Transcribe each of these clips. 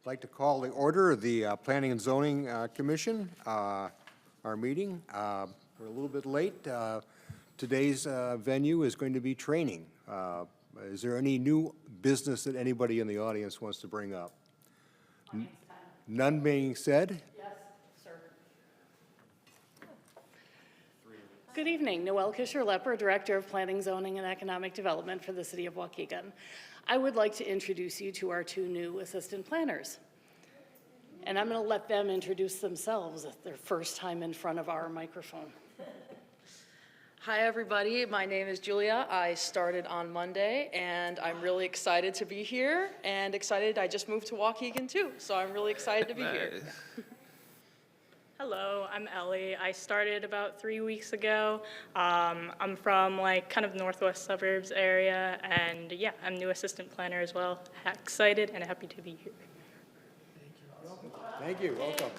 I'd like to call the order of the Planning and Zoning Commission, our meeting. We're a little bit late. Today's venue is going to be training. Is there any new business that anybody in the audience wants to bring up? None being said? Yes, sir. Good evening. Noelle Kisher-Lepper, Director of Planning, Zoning, and Economic Development for the City of Waukegan. I would like to introduce you to our two new assistant planners. And I'm going to let them introduce themselves at their first time in front of our microphone. Hi, everybody. My name is Julia. I started on Monday, and I'm really excited to be here, and excited I just moved to Waukegan, too, so I'm really excited to be here. Hello, I'm Ellie. I started about 3 weeks ago. I'm from kind of northwest suburbs area, and yeah, I'm new assistant planner as well. Excited and happy to be here. Thank you. Welcome.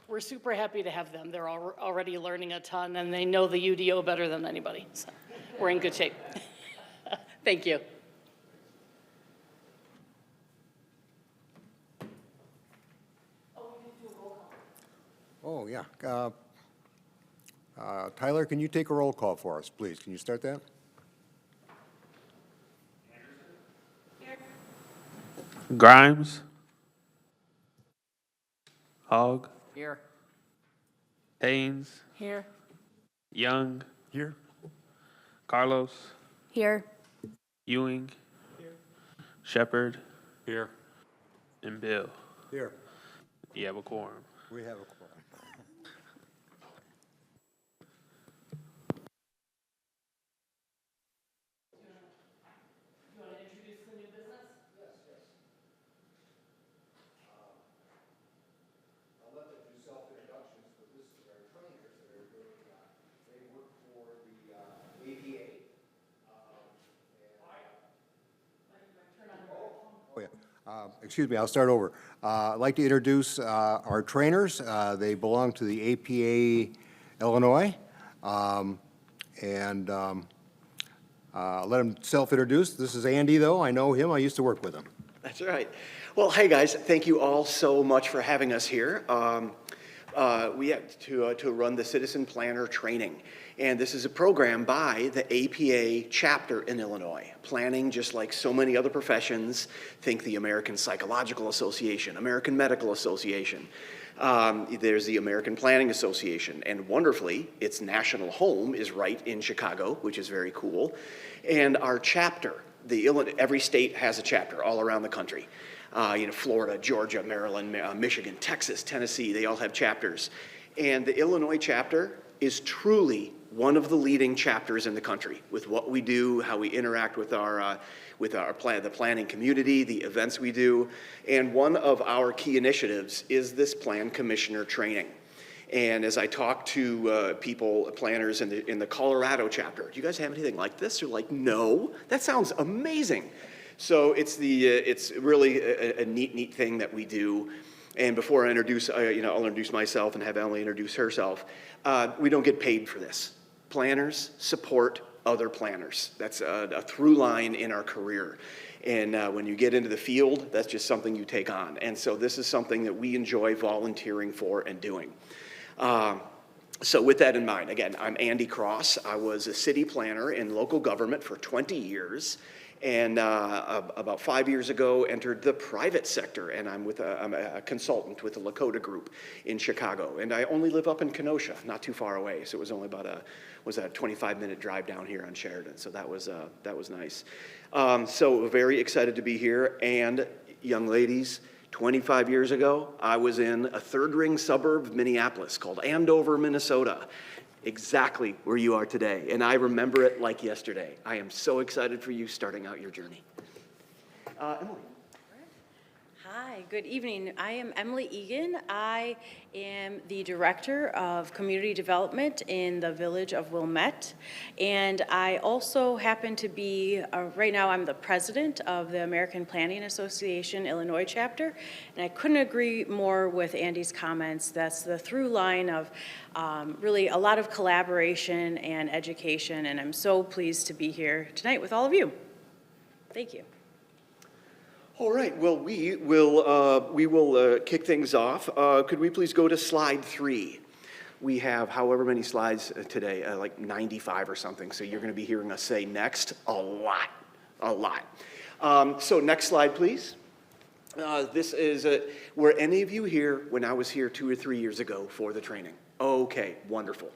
We're super happy to have them. They're already learning a ton, and they know the UDO better than anybody, so we're in good shape. Thank you. Oh, yeah. Tyler, can you take a roll call for us, please? Can you start that? Grimes. Hogg. Here. Haynes. Here. Young. Here. Carlos. Here. Ewing. Here. Shepherd. Here. And Bill. Here. You have a quorum. We have a quorum. Excuse me, I'll start over. I'd like to introduce our trainers. They belong to the APA Illinois. Let him self-introduce. This is Andy, though. I know him. I used to work with him. That's right. Well, hey, guys. Thank you all so much for having us here. We have to run the Citizen Planner Training. And this is a program by the APA chapter in Illinois. Planning, just like so many other professions, think the American Psychological Association, American Medical Association. There's the American Planning Association. And wonderfully, its national home is right in Chicago, which is very cool. And our chapter, every state has a chapter all around the country. Florida, Georgia, Maryland, Michigan, Texas, Tennessee, they all have chapters. And the Illinois chapter is truly one of the leading chapters in the country with what we do, how we interact with the planning community, the events we do. And one of our key initiatives is this Plan Commissioner Training. And as I talk to planners in the Colorado chapter, do you guys have anything like this? They're like, no, that sounds amazing. So it's really a neat thing that we do. And before I introduce, I'll introduce myself and have Emily introduce herself. We don't get paid for this. Planners support other planners. That's a through line in our career. And when you get into the field, that's just something you take on. And so this is something that we enjoy volunteering for and doing. So with that in mind, again, I'm Andy Cross. I was a city planner in local government for 20 years. And about 5 years ago, entered the private sector, and I'm a consultant with the Lakota Group in Chicago. And I only live up in Kenosha, not too far away, so it was only about a 25-minute drive down here on Sheridan. So that was nice. So very excited to be here. And young ladies, 25 years ago, I was in a third-ring suburb of Minneapolis called Andover, Minnesota. Exactly where you are today, and I remember it like yesterday. I am so excited for you starting out your journey. Emily. Hi, good evening. I am Emily Egan. I am the Director of Community Development in the Village of Wilmette. And I also happen to be, right now I'm the President of the American Planning Association Illinois chapter. And I couldn't agree more with Andy's comments. That's the through line of really a lot of collaboration and education. And I'm so pleased to be here tonight with all of you. Thank you. All right, well, we will kick things off. Could we please go to slide 3? We have however many slides today, like 95 or something, so you're going to be hearing us say next a lot. So next slide, please. This is, were any of you here when I was here 2 or 3 years ago for the training? Okay, wonderful.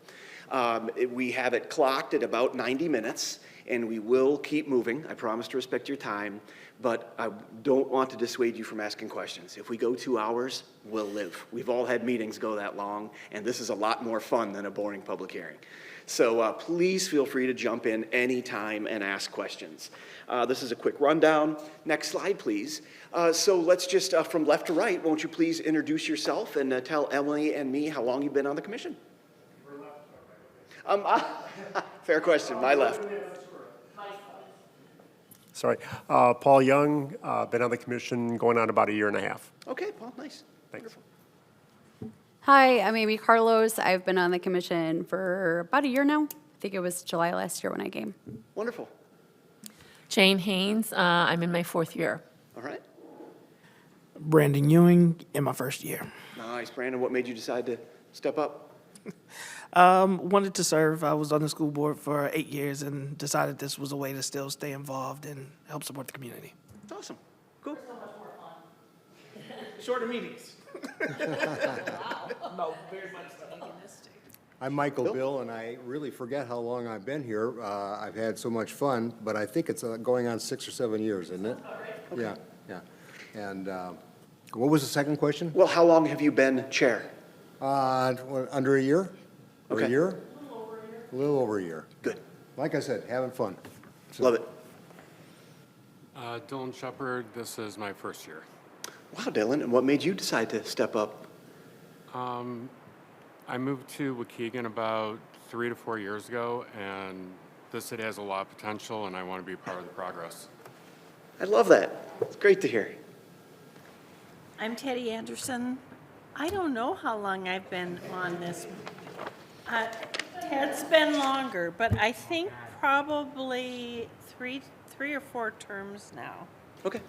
We have it clocked at about 90 minutes, and we will keep moving. I promise to respect your time, but I don't want to dissuade you from asking questions. If we go 2 hours, we'll live. We've all had meetings go that long, and this is a lot more fun than a boring public hearing. So please feel free to jump in anytime and ask questions. This is a quick rundown. Next slide, please. So let's just, from left to right, won't you please introduce yourself and tell Emily and me how long you've been on the commission? Fair question, my left. Sorry. Paul Young, been on the commission going on about 1.5 years. Okay, Paul, nice. Thanks. Wonderful. Hi, I'm Amy Carlos. I've been on the commission for about 1 year now. I think it was July last year when I came. Wonderful. Jane Haynes, I'm in my 4th year. All right. Brandon Ewing in my 1st year. Nice. Brandon, what made you decide to step up? Wanted to serve. I was on the school board for 8 years and decided this was a way to still stay involved and help support the community. That's awesome. Cool. Shorter meetings. No, very much so. I'm Michael Bill, and I really forget how long I've been here. I've had so much fun, but I think it's going on 6 or 7 years, isn't it? Okay. Yeah. And what was the second question? Well, how long have you been chair? Under 1 year? Or Okay. a year? A little over a year. Good. Like I said, having fun. Love it. Dylan Shepard, this is my 1st year. Wow, Dylan, and what made you decide to step up? I moved to Waukegan about 3 to 4 years ago, and this city has a lot of potential, and I want to be a part of the progress. I love that. It's great to hear. I'm Teddy Anderson. I don't know how long I've been on this. Ted's been longer, but I think probably three or 4 terms now. Okay,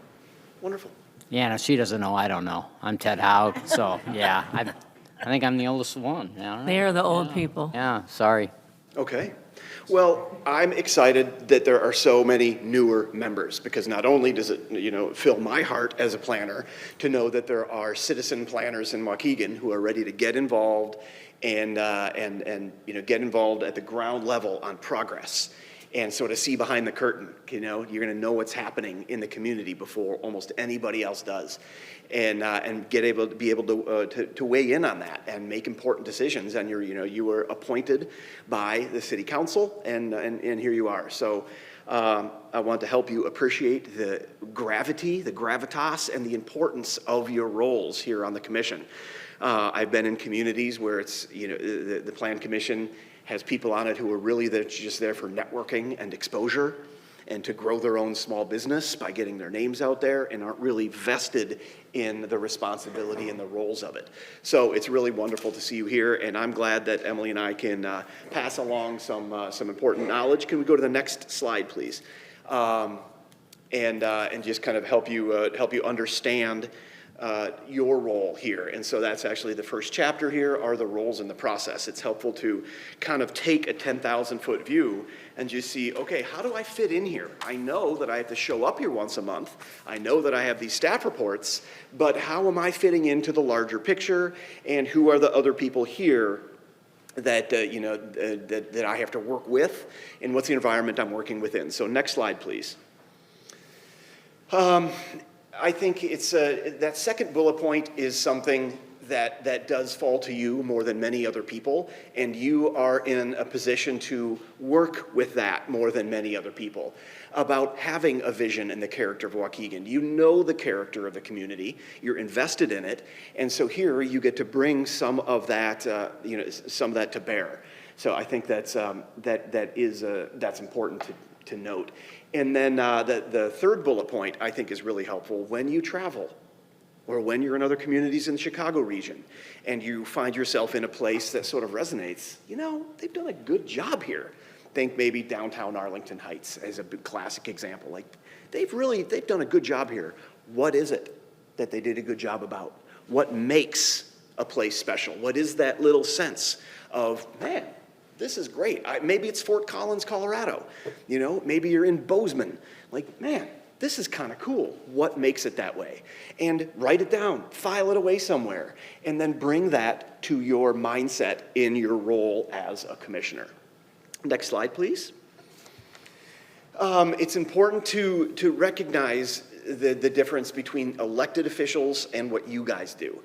wonderful. Yeah, no, she doesn't know, I don't know. I'm Ted Howe, so, yeah, I think I'm the oldest one. Yeah, all right. They are the old people. Yeah, sorry. Okay. Well, I'm excited that there are so many newer members, because not only does it, fill my heart as a planner to know that there are citizen planners in Waukegan who are ready to get involved and get involved at the ground level on progress and sort of see behind the curtain. You're going to know what's happening in the community before almost anybody else does, and be able to weigh in on that and make important decisions. And you were appointed by the city council, and here you are. So I want to help you appreciate the gravity, the gravitas, and the importance of your roles here on the commission. I've been in communities where it's the Plan Commission has people on it who are really just there for networking and exposure and to grow their own small business by getting their names out there, and aren't really vested in the responsibility and the roles of it. So it's really wonderful to see you here, and I'm glad that Emily and I can pass along some important knowledge. Can we go to the next slide, please? And just kind of help you understand your role here. And so that's actually the first chapter here, are the roles in the process. It's helpful to kind of take a 10,000-foot view and just see, okay, how do I fit in here? I know that I have to show up here once a month. I know that I have these staff reports, but how am I fitting into the larger picture? And who are the other people here that that I have to work with? And what's the environment I'm working within? So next slide, please. I think it's that second bullet point is something that does fall to you more than many other people, and you are in a position to work with that more than many other people, about having a vision and the character of Waukegan. You know the character of the community, you're invested in it, and so here you get to bring some of that, some of that to bear. So I think that's important to note. And then the third bullet point I think is really helpful. When you travel, or when you're in other communities in the Chicago region, and you find yourself in a place that sort of resonates, they've done a good job here. Think maybe downtown Arlington Heights as a big classic example. Like, they've done a good job here. What is it that they did a good job about? What makes a place special? What is that little sense of, man, this is great. Maybe it's Fort Collins, Colorado. You know, maybe you're in Bozeman. Like, man, this is kind of cool. What makes it that way? And write it down, file it away somewhere, and then bring that to your mindset in your role as a commissioner. Next slide, please. It's important to recognize the difference between elected officials and what you guys do.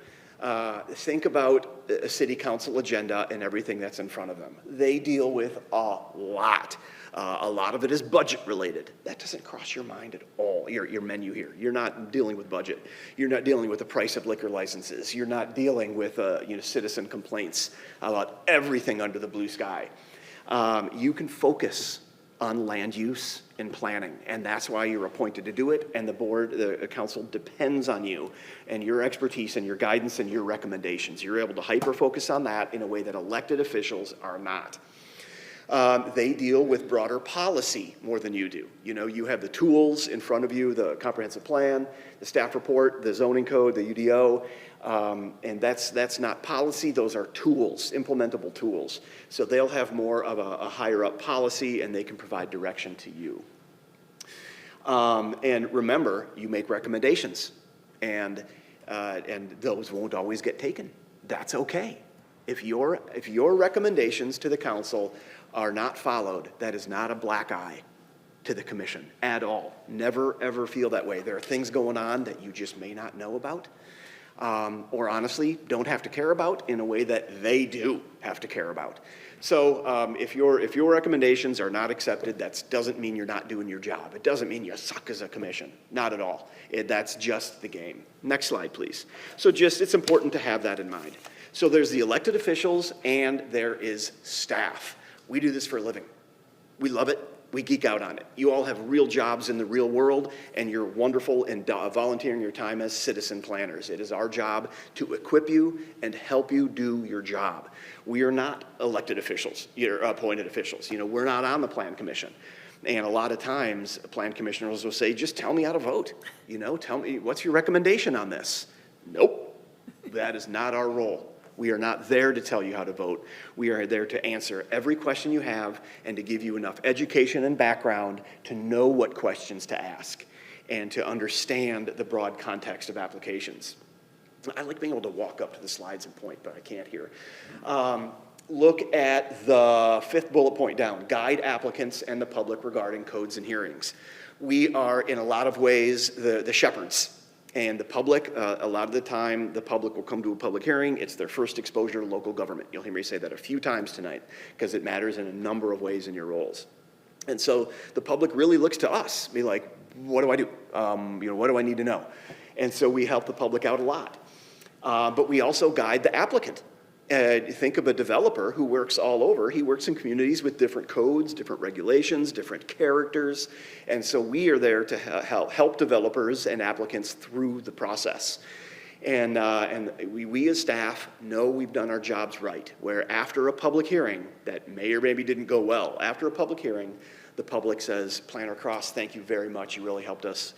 Think about a city council agenda and everything that's in front of them. They deal with a lot. A lot of it is budget related. That doesn't cross your mind at all, your menu here. You're not dealing with budget. You're not dealing with the price of liquor licenses. You're not dealing with citizen complaints about everything under the blue sky. You can focus on land use and planning, and that's why you're appointed to do it, and the council depends on you and your expertise and your guidance and your recommendations. You're able to hyper-focus on that in a way that elected officials are not. They deal with broader policy more than you do. You know, you have the tools in front of you, the comprehensive plan, the staff report, the zoning code, the UDO, and that's not policy, those are tools, implementable tools. So they'll have more of a higher up policy and they can provide direction to you. And remember, you make recommendations and those won't always get taken. That's okay. If your recommendations to the council are not followed, that is not a black eye to the commission at all. Never, ever feel that way. There are things going on that you just may not know about, or honestly don't have to care about in a way that they do have to care about. So if your recommendations are not accepted, that doesn't mean you're not doing your job. It doesn't mean you suck as a commission. Not at all. That's just the game. Next slide, please. So it's important to have that in mind. So there's the elected officials and there is staff. We do this for a living. We love it. We geek out on it. You all have real jobs in the real world, and you're wonderful in volunteering your time as citizen planners. It is our job to equip you and help you do your job. We are not elected officials, you're appointed officials. You know, we're not on the plan commission. And a lot of times, plan commissioners will say, just tell me how to vote. You know, tell me, what's your recommendation on this? Nope, that is not our role. We are not there to tell you how to vote. We are there to answer every question you have and to give you enough education and background to know what questions to ask and to understand the broad context of applications. I like being able to walk up to the slides and point, but I can't here. Look at the fifth bullet point down, guide applicants and the public regarding codes and hearings. We are, in a lot of ways, the shepherds. And the public, a lot of the time, the public will come to a public hearing. It's their first exposure to local government. You'll hear me say that a few times tonight because it matters in a number of ways in your roles. And so the public really looks to us, be like, what do I do? What do I need to know? And so we help the public out a lot. But we also guide the applicant. Think of a developer who works all over. He works in communities with different codes, different regulations, different characters. And so we are there to help developers and applicants through the process. And we as staff know we've done our jobs right, where after a public hearing that may or maybe didn't go well, after a public hearing, the public says, Planner Cross, thank you very much. You really helped us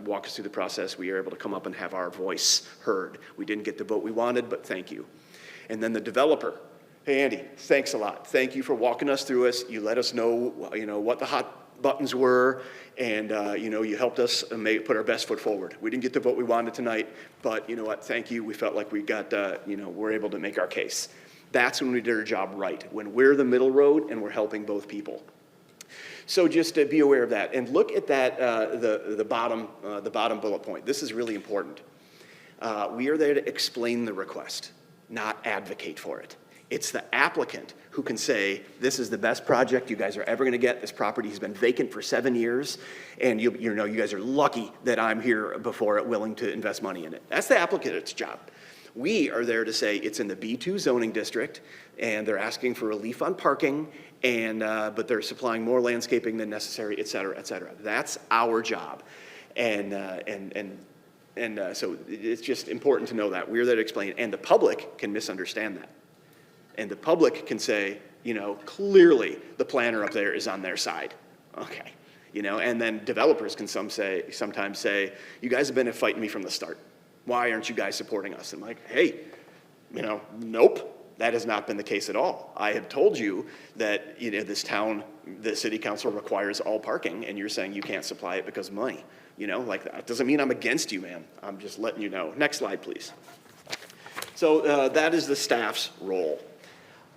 walk us through the process. We were able to come up and have our voice heard. We didn't get the vote we wanted, but thank you. And then the developer, hey, Andy, thanks a lot. Thank you for walking us through us. You let us know, what the hot buttons were, and, you helped us put our best foot forward. We didn't get the vote we wanted tonight, but you know what, thank you. We felt like we got, we're able to make our case. That's when we did our job right, when we're the middle road and we're helping both people. So just be aware of that. And look at that, the bottom bullet point. This is really important. We are there to explain the request, not advocate for it. It's the applicant who can say, this is the best project you guys are ever gonna get. This property has been vacant for 7 years, and you guys are lucky that I'm here before it, willing to invest money in it. That's the applicant's job. We are there to say it's in the B2 zoning district, and they're asking for relief on parking, and but they're supplying more landscaping than necessary, et cetera, et cetera. That's our job. So it's just important to know that. We're there to explain, and the public can misunderstand that. And the public can say, clearly the planner up there is on their side. Okay. you know, and then developers can sometimes say, you guys have been fighting me from the start. Why aren't you guys supporting us? I'm like, hey, you know, nope. That has not been the case at all. I have told you that, you know, this town, the city council requires all parking, and you're saying you can't supply it because of money. You know, like, that doesn't mean I'm against you, man. I'm just letting you know. Next slide, please. So that is the staff's role.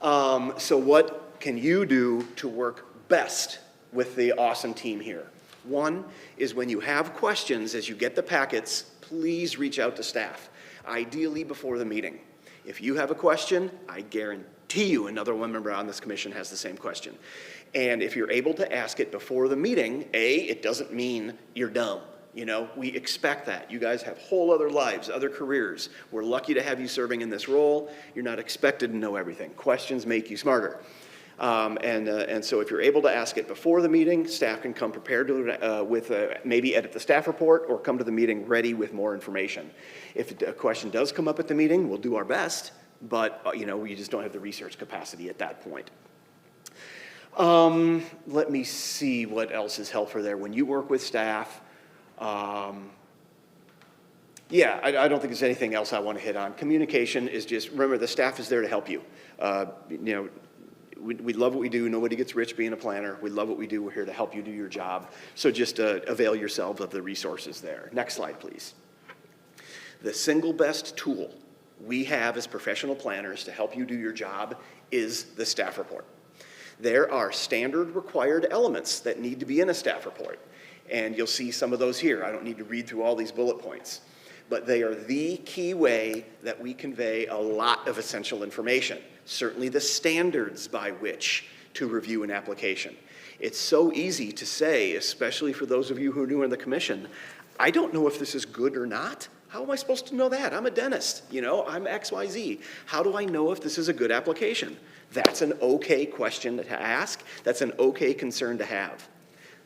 So what can you do to work best with the awesome team here? One is when you have questions, as you get the packets, please reach out to staff, ideally before the meeting. If you have a question, I guarantee you another one member on this commission has the same question. And if you're able to ask it before the meeting, it doesn't mean you're dumb. You know, we expect that. You guys have whole other lives, other careers. We're lucky to have you serving in this role. You're not expected to know everything. Questions make you smarter. And so if you're able to ask it before the meeting, staff can come prepared to, maybe edit the staff report or come to the meeting ready with more information. If a question does come up at the meeting, we'll do our best, but you know, we just don't have the research capacity at that point. Let me see what else is helpful there. When you work with staff, yeah, I don't think there's anything else I want to hit on. Communication is just, remember, the staff is there to help you. You know, we love what we do. Nobody gets rich being a planner. We love what we do. We're here to help you do your job. So just avail yourselves of the resources there. Next slide, please. The single best tool we have as professional planners to help you do your job is the staff report. There are standard required elements that need to be in a staff report. And you'll see some of those here. I don't need to read through all these bullet points. But they are the key way that we convey a lot of essential information. Certainly the standards by which to review an application. It's so easy to say, especially for those of you who are new in the commission, I don't know if this is good or not. How am I supposed to know that? I'm a dentist, you know, I'm XYZ. How do I know if this is a good application? That's an okay question to ask. That's an okay concern to have.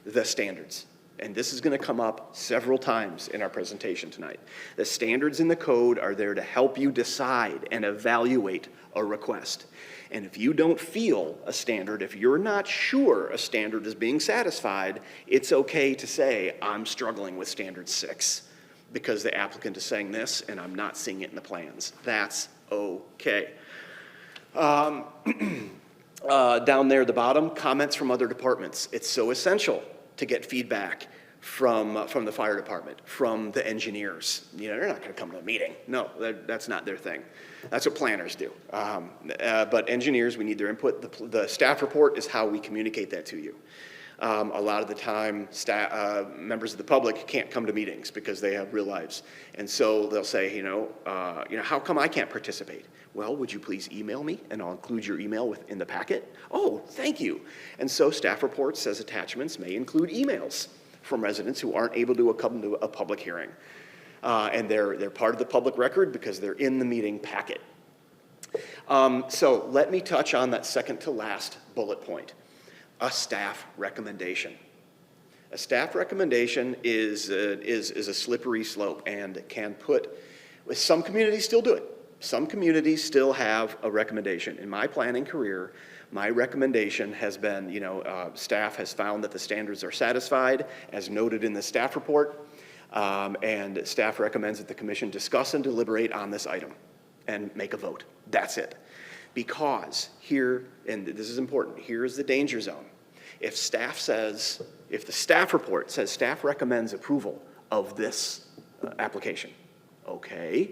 The standards. And this is going to come up several times in our presentation tonight. The standards in the code are there to help you decide and evaluate a request. And if you don't feel a standard, if you're not sure a standard is being satisfied, it's okay to say, I'm struggling with standard 6 because the applicant is saying this and I'm not seeing it in the plans. That's okay. Down there at the bottom, comments from other departments. It's so essential to get feedback from the fire department, from the engineers. You know, they're not going to come to a meeting. No, that's not their thing. That's what planners do. But engineers, we need their input. The staff report is how we communicate that to you. A lot of the time, members of the public can't come to meetings because they have real lives. And so they'll say, how come I can't participate? Well, would you please email me and I'll include your email in the packet? Oh, thank you. And so staff reports as attachments may include emails from residents who aren't able to come to a public hearing. And they're part of the public record because they're in the meeting packet. So let me touch on that second to last bullet point. A staff recommendation. A staff recommendation is a slippery slope and can some communities still do it. Some communities still have a recommendation. In my planning career, my recommendation has been, staff has found that the standards are satisfied, as noted in the staff report, and staff recommends that the commission discuss and deliberate on this item and make a vote. That's it. Because here, and this is important, here is the danger zone. If the staff report says staff recommends approval of this application, okay,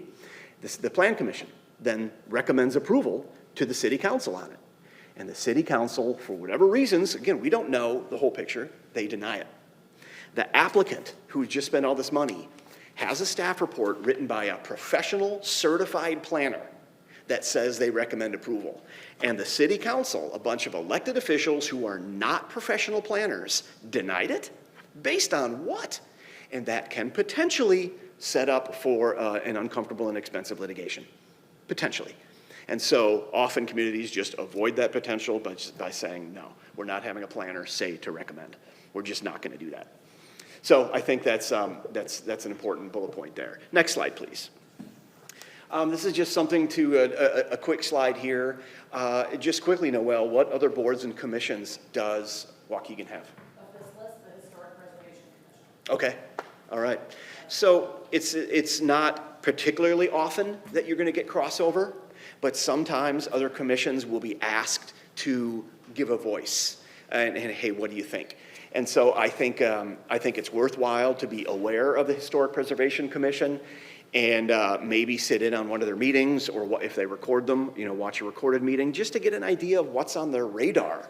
the plan commission then recommends approval to the city council on it. And the city council, for whatever reasons, again, we don't know the whole picture, they deny it. The applicant who just spent all this money has a staff report written by a professional certified planner that says they recommend approval. And the city council, a bunch of elected officials who are not professional planners, denied it? Based on what? And that can potentially set up for an uncomfortable and expensive litigation, potentially. And so often communities just avoid that potential by saying, no, we're not having a planner say to recommend. We're just not going to do that. So I think that's an important bullet point there. Next slide, please. This is just something to a quick slide here. Just quickly, Noelle, what other boards and commissions does Waukegan have? Of this list, the historic Okay, all right. So it's not particularly often that you're going to get crossover, but sometimes other commissions will be asked to give a voice. And hey, what do you think? And so I think it's worthwhile to be aware of the Historic Preservation Commission and maybe sit in on one of their meetings, or if they record them, watch a recorded meeting, just to get an idea of what's on their radar.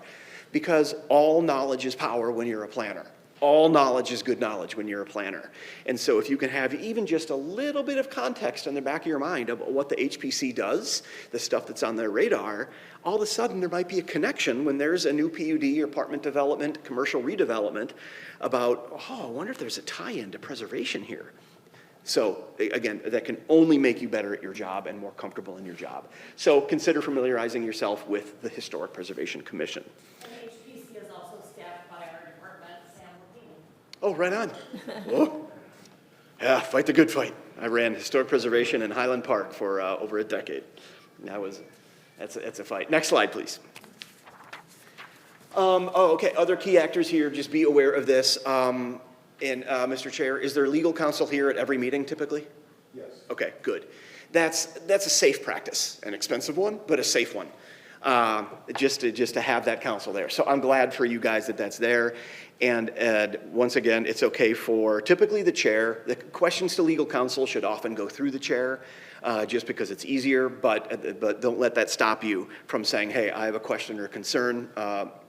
Because all knowledge is power when you're a planner. All knowledge is good knowledge when you're a planner. And so if you can have even just a little bit of context in the back of your mind about what the HPC does, the stuff that's on their radar, all of a sudden there might be a connection when there's a new PUD, or apartment development, commercial redevelopment, about, I wonder if there's a tie-in to preservation here. So again, that can only make you better at your job and more comfortable in your job. So consider familiarizing yourself with the Historic Preservation Commission. HPC is also staffed by our department, Sam Waukegan. Oh, right on. Whoa. Yeah, fight the good fight. I ran historic preservation in Highland Park for over a decade. That's a fight. Next slide, please. Okay, other key actors here, just be aware of this. Mr. Chair, is there legal counsel here at every meeting typically? Yes. Okay, good. That's a safe practice, an expensive one, but a safe one. Just to have that counsel there. So I'm glad for you guys that that's there. And once again, it's okay for typically the chair. The questions to legal counsel should often go through the chair, just because it's easier, but don't let that stop you from saying, hey, I have a question or concern,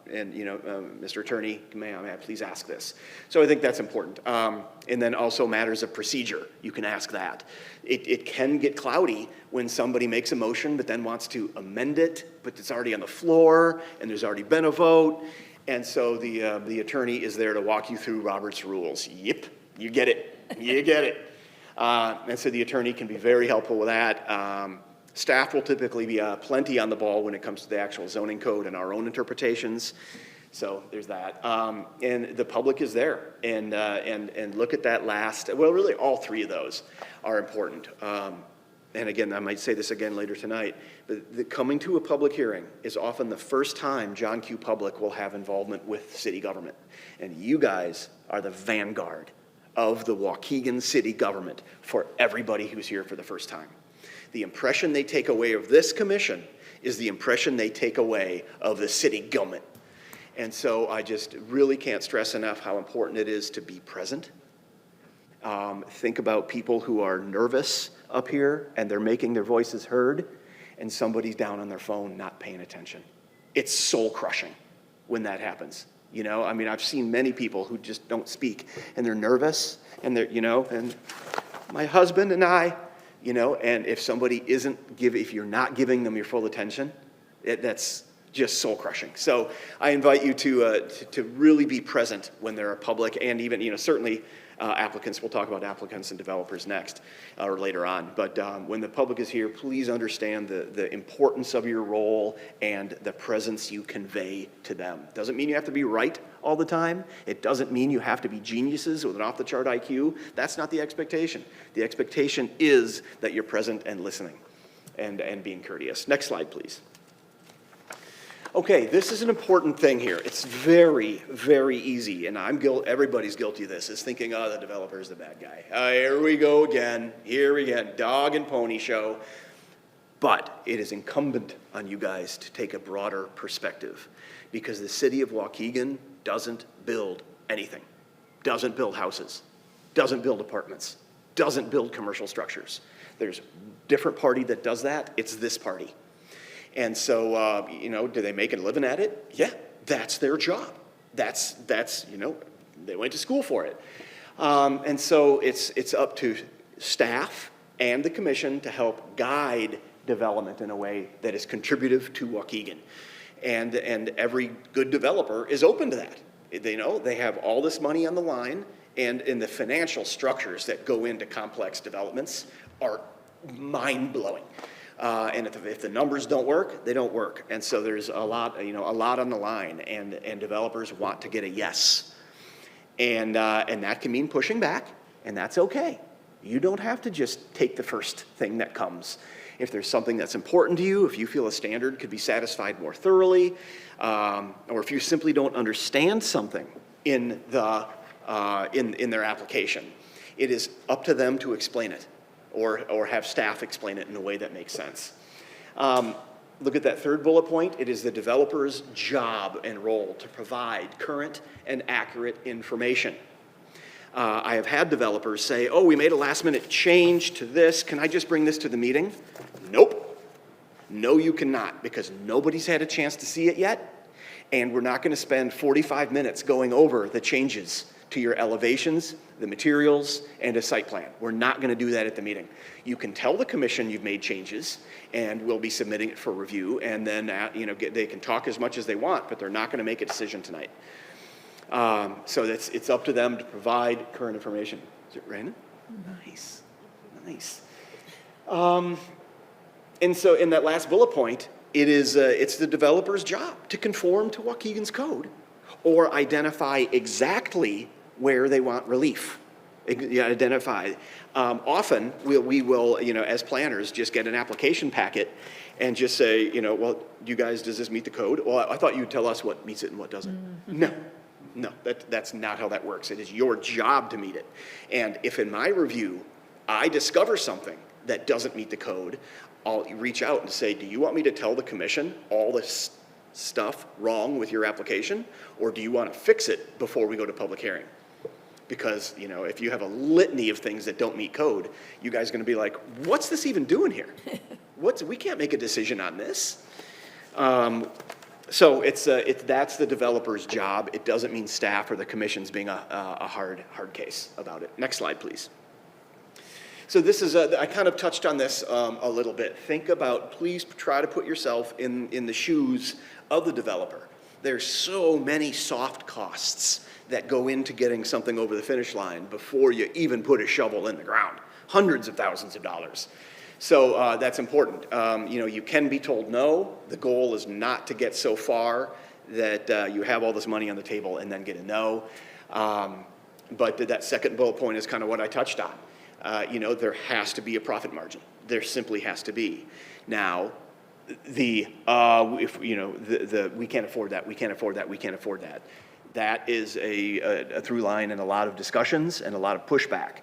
Mr. Attorney, may I please ask this? So I think that's important. And then also matters of procedure, you can ask that. It can get cloudy when somebody makes a motion but then wants to amend it, but it's already on the floor and there's already been a vote. And so the attorney is there to walk you through Robert's rules. Yep, you get it, you get it. And so the attorney can be very helpful with that. Staff will typically be plenty on the ball when it comes to the actual zoning code and our own interpretations. So there's that. And the public is there. And look at that last, well, really all three of those are important. And again, I might say this again later tonight, but coming to a public hearing is often the first time John Q. Public will have involvement with city government. And you guys are the vanguard of the Waukegan city government for everybody who's here for the first time. The impression they take away of this commission is the impression they take away of the city government. And so I just really can't stress enough how important it is to be present. Think about people who are nervous up here and they're making their voices heard and somebody's down on their phone not paying attention. It's soul crushing when that happens. I've seen many people who just don't speak and they're nervous and and my husband and I, and if somebody if you're not giving them your full attention, that's just soul crushing. So I invite you to really be present when there are public and even, certainly applicants. We'll talk about applicants and developers next or later on. But when the public is here, please understand the importance of your role and the presence you convey to them. Doesn't mean you have to be right all the time. It doesn't mean you have to be geniuses with an off-the-chart IQ. That's not the expectation. The expectation is that you're present and listening and being courteous. Next slide, please. Okay, this is an important thing here. It's very, very easy, and everybody's guilty of this, is thinking, the developer's the bad guy. Here we go again, dog and pony show. But it is incumbent on you guys to take a broader perspective, because the city of Waukegan doesn't build anything. Doesn't build houses, doesn't build apartments, doesn't build commercial structures. There's a different party that does that. It's this party. And so, do they make a living at it? Yeah, that's their job. That's they went to school for it. And so it's up to staff and the commission to help guide development in a way that is contributive to Waukegan. And every good developer is open to that. They have all this money on the line, and the financial structures that go into complex developments are mind-blowing. And if the numbers don't work, they don't work. And so there's a lot on the line, and developers want to get a yes. And that can mean pushing back, and that's okay. You don't have to just take the first thing that comes. If there's something that's important to you, if you feel a standard could be satisfied more thoroughly, or if you simply don't understand something in the in their application. It is up to them to explain it, or have staff explain it in a way that makes sense. Look at that third bullet point. It is the developer's job and role to provide current and accurate information. I have had developers say, oh, we made a last minute change to this. Can I just bring this to the meeting? Nope. No, you cannot, because nobody's had a chance to see it yet. And we're not going to spend 45 minutes going over the changes to your elevations, the materials, and a site plan. We're not going to do that at the meeting. You can tell the commission you've made changes, and we'll be submitting it for review, and then they can talk as much as they want, but they're not going to make a decision tonight. So it's up to them to provide current information. Is it Brandon? Nice, nice. And so in that last bullet point, it's the developer's job to conform to Waukegan's code or identify exactly where they want relief. Identify. Often we will, as planners, just get an application packet and just say, well, you guys, does this meet the code? Well, I thought you'd tell us what meets it and what doesn't. No, that's not how that works. It is your job to meet it. And if in my review, I discover something that doesn't meet the code, I'll reach out and say, do you want me to tell the commission all this stuff wrong with your application? Or do you want to fix it before we go to public hearing? Because, if you have a litany of things that don't meet code, you guys are going to be like, what's this even doing here? We can't make a decision on this. So that's the developer's job. It doesn't mean staff or the commission's being a hard case about it. Next slide, please. So this is, I kind of touched on this a little bit. Think about, please try to put yourself in the shoes of the developer. There's so many soft costs that go into getting something over the finish line before you even put a shovel in the ground. Hundreds of thousands of dollars. So that's important. You can be told no. The goal is not to get so far that you have all this money on the table and then get a no. But that second bullet point is kind of what I touched on. There has to be a profit margin. There simply has to be. Now, we can't afford that, we can't afford that, we can't afford that. That is a through line in a lot of discussions and a lot of pushback.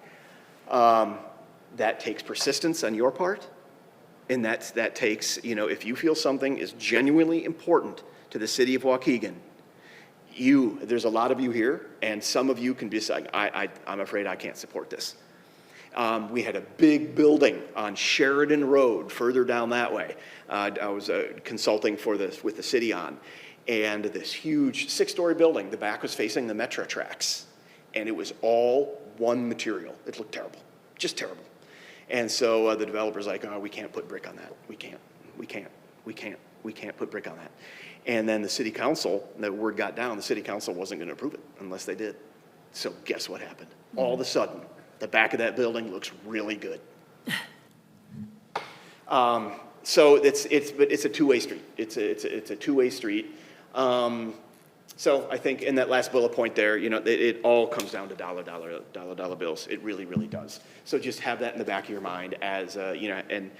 That takes persistence on your part, and that takes, if you feel something is genuinely important to the city of Waukegan, there's a lot of you here, and some of you can be saying, I'm afraid I can't support this. We had a big building on Sheridan Road, further down that way. I was consulting with the city on, and this huge 6-story building, the back was facing the Metro tracks, and it was all one material. It looked terrible, just terrible. And so the developer's like, oh, we can't put brick on that. We can't put brick on that. And then the city council, the word got down, the city council wasn't going to approve it unless they did. So guess what happened? All of a sudden, the back of that building looks really good. So it's a two-way street. It's a two-way street. So I think in that last bullet point there, it all comes down to dollar bills. It really, really does. So just have that in the back of your mind as, and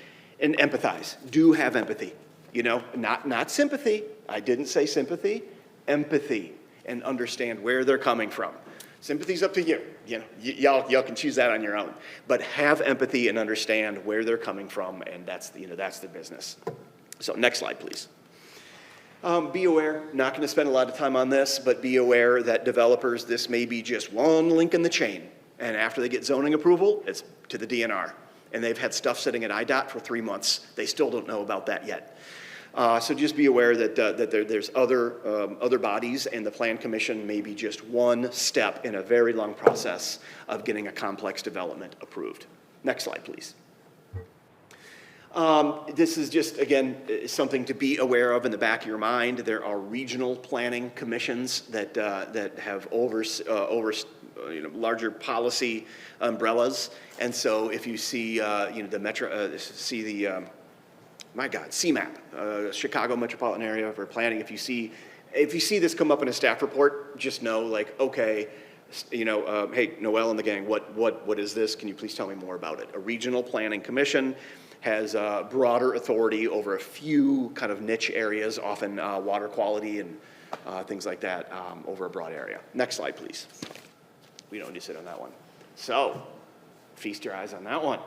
empathize. Do have empathy, not sympathy. I didn't say sympathy, empathy, and understand where they're coming from. Sympathy's up to you. Y'all can choose that on your own. But have empathy and understand where they're coming from, and that's the business. So next slide, please. Be aware, not going to spend a lot of time on this, but be aware that developers, this may be just one link in the chain. And after they get zoning approval, it's to the DNR. And they've had stuff sitting at IDOT for 3 months. They still don't know about that yet. So just be aware that there's other bodies, and the Plan Commission may be just one step in a very long process of getting a complex development approved. Next slide, please. This is just, again, something to be aware of in the back of your mind. There are regional planning commissions that have larger policy umbrellas. And so if you see, the Metro, CMAP, Chicago Metropolitan Area for Planning, if you see this come up in a staff report, just know, like, okay, hey, Noel and the gang, what is this? Can you please tell me more about it? A regional planning commission has broader authority over a few kind of niche areas, often water quality and things like that, over a broad area. Next slide, please. We don't need to sit on that one. So, feast your eyes on that one.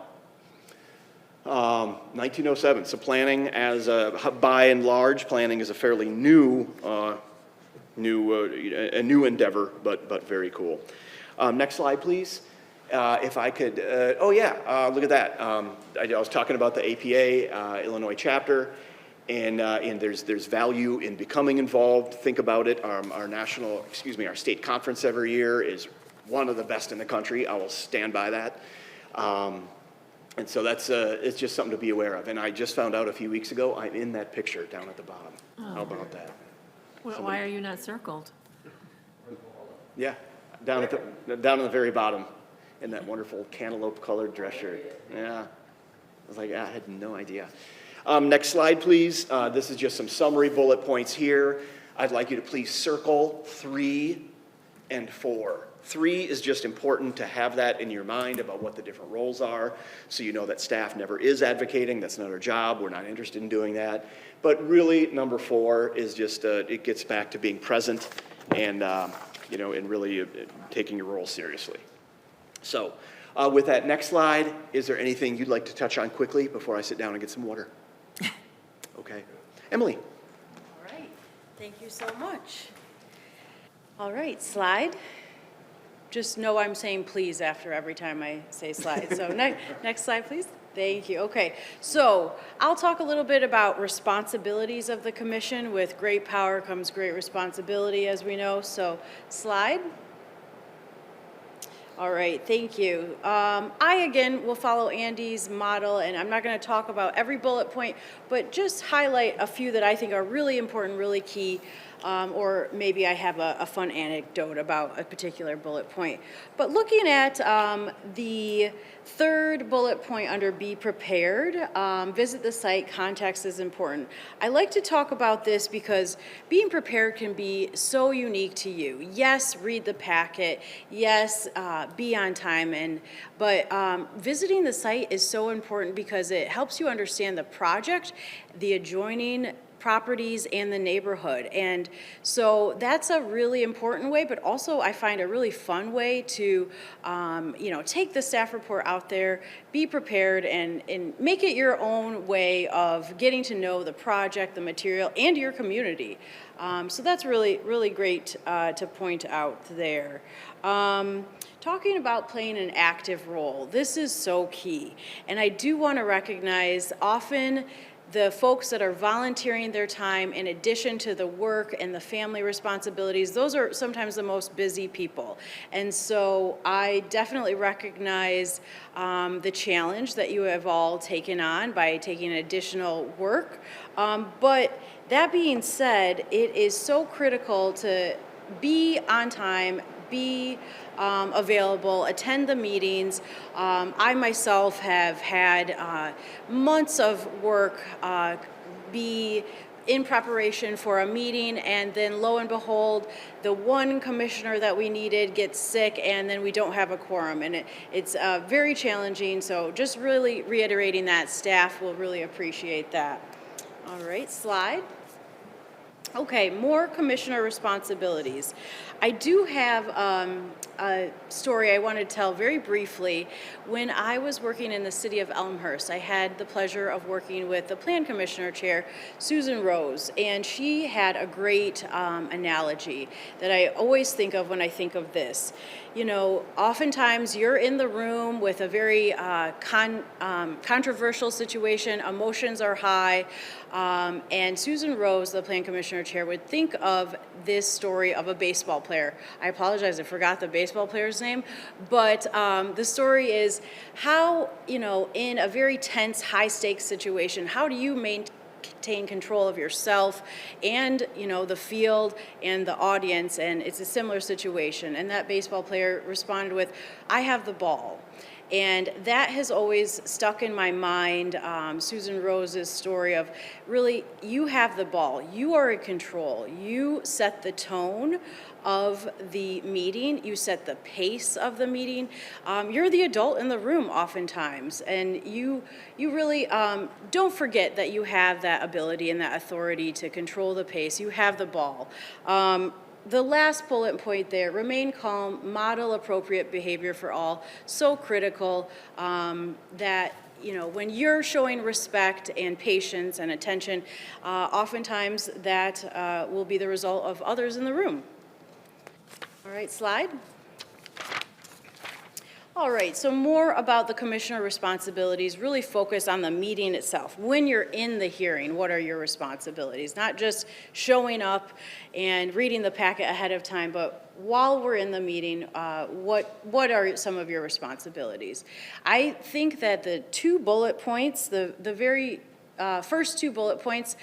1907, so planning by and large, planning is a fairly new endeavor, but very cool. Next slide, please. If I could, look at that. I was talking about the APA Illinois chapter, and there's value in becoming involved. Think about it. Our state conference every year is one of the best in the country. I will stand by that. And so it's just something to be aware of. And I just found out a few weeks ago, I'm in that picture down at the bottom. How about that? Why are you not circled? Yeah, down at the very bottom, in that wonderful cantaloupe-colored dress shirt. Yeah, I was like, I had no idea. Next slide, please. This is just some summary bullet points here. I'd like you to please circle 3 and 4. 3 is just important to have that in your mind about what the different roles are, so you know that staff never is advocating. That's not our job. We're not interested in doing that. But really, number 4 is just, it gets back to being present and, and really taking your role seriously. So with that next slide, is there anything you'd like to touch on quickly before I sit down and get some water? Okay. Emily. All right, thank you so much. All right, slide. Just know I'm saying please after every time I say slide. So next slide, please. Thank you. Okay, so I'll talk a little bit about responsibilities of the commission. With great power comes great responsibility, as we know. So slide. All right, thank you. I, again, will follow Andy's model, and I'm not going to talk about every bullet point, but just highlight a few that I think are really important, really key, or maybe I have a fun anecdote about a particular bullet point. But looking at the third bullet point under be prepared, visit the site, context is important. I like to talk about this because being prepared can be so unique to you. Yes, read the packet. Yes, be on time. But visiting the site is so important because it helps you understand the project, the adjoining properties, and the neighborhood. And so that's a really important way, but also I find a really fun way to, take the staff report out there, be prepared, and make it your own way of getting to know the project, the material, and your community. So that's really, really great to point out there. Talking about playing an active role, this is so key. And I do want to recognize often the folks that are volunteering their time in addition to the work and the family responsibilities, those are sometimes the most busy people. And so I definitely recognize the challenge that you have all taken on by taking additional work. But that being said, it is so critical to be on time, be available, attend the meetings. I myself have had months of work be in preparation for a meeting, and then lo and behold, the one commissioner that we needed gets sick, and then we don't have a quorum, and it's very challenging. So just really reiterating that, staff will really appreciate that. All right, slide. Okay, more commissioner responsibilities. I do have a story I want to tell very briefly. When I was working in the city of Elmhurst, I had the pleasure of working with the Plan Commissioner Chair, Susan Rose, and she had a great analogy that I always think of when I think of this. You know, oftentimes you're in the room with a very controversial situation, emotions are high, and Susan Rose, the Plan Commissioner Chair, would think of this story of a baseball player. I apologize, I forgot the baseball player's name, but the story is how, in a very tense, high-stakes situation, how do you maintain control of yourself and, the field and the audience? And it's a similar situation. And that baseball player responded with, "I have the ball." And that has always stuck in my mind, Susan Rose's story of really, you have the ball, you are in control, you set the tone of the meeting, you set the pace of the meeting, you're the adult in the room oftentimes, and you really don't forget that you have that ability and that authority to control the pace, you have the ball. The last bullet point there, remain calm, model appropriate behavior for all, so critical that, you know, when you're showing respect and patience and attention, oftentimes that will be the result of others in the room. All right, slide. All right, so more about the commissioner responsibilities, really focus on the meeting itself. When you're in the hearing, what are your responsibilities? Not just showing up and reading the packet ahead of time, but while we're in the meeting, what are some of your responsibilities? I think that the 2 bullet points, the very first 2 bullet points,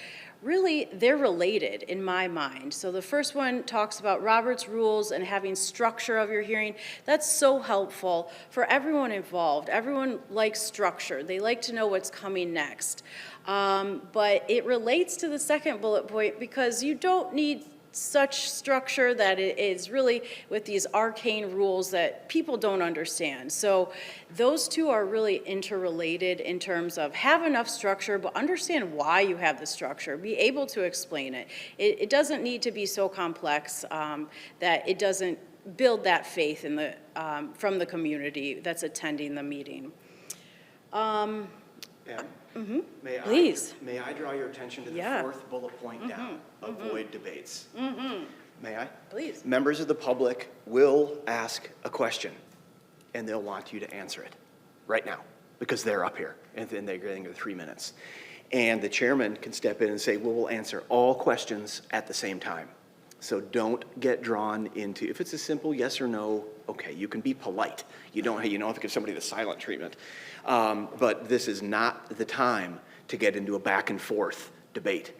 really, they're related in my mind. So the first one talks about Robert's rules and having structure of your hearing. That's so helpful for everyone involved. Everyone likes structure. They like to know what's coming next. But it relates to the second bullet point because you don't need such structure that it is really with these arcane rules that people don't understand. So those 2 are really interrelated in terms of have enough structure, but understand why you have the structure. Be able to explain it. It doesn't need to be so complex that it doesn't build that faith in the, from the community that's attending the meeting. Please. May I draw your attention to the 4th bullet point down? Avoid debates. May I? Please. Members of the public will ask a question, and they'll want you to answer it right now because they're up here, and then they're getting 3 minutes. And the chairman can step in and say, well, we'll answer all questions at the same time. So don't get drawn into, if it's a simple yes or no, okay, you can be polite. You don't have to give somebody the silent treatment. But this is not the time to get into a back and forth debate.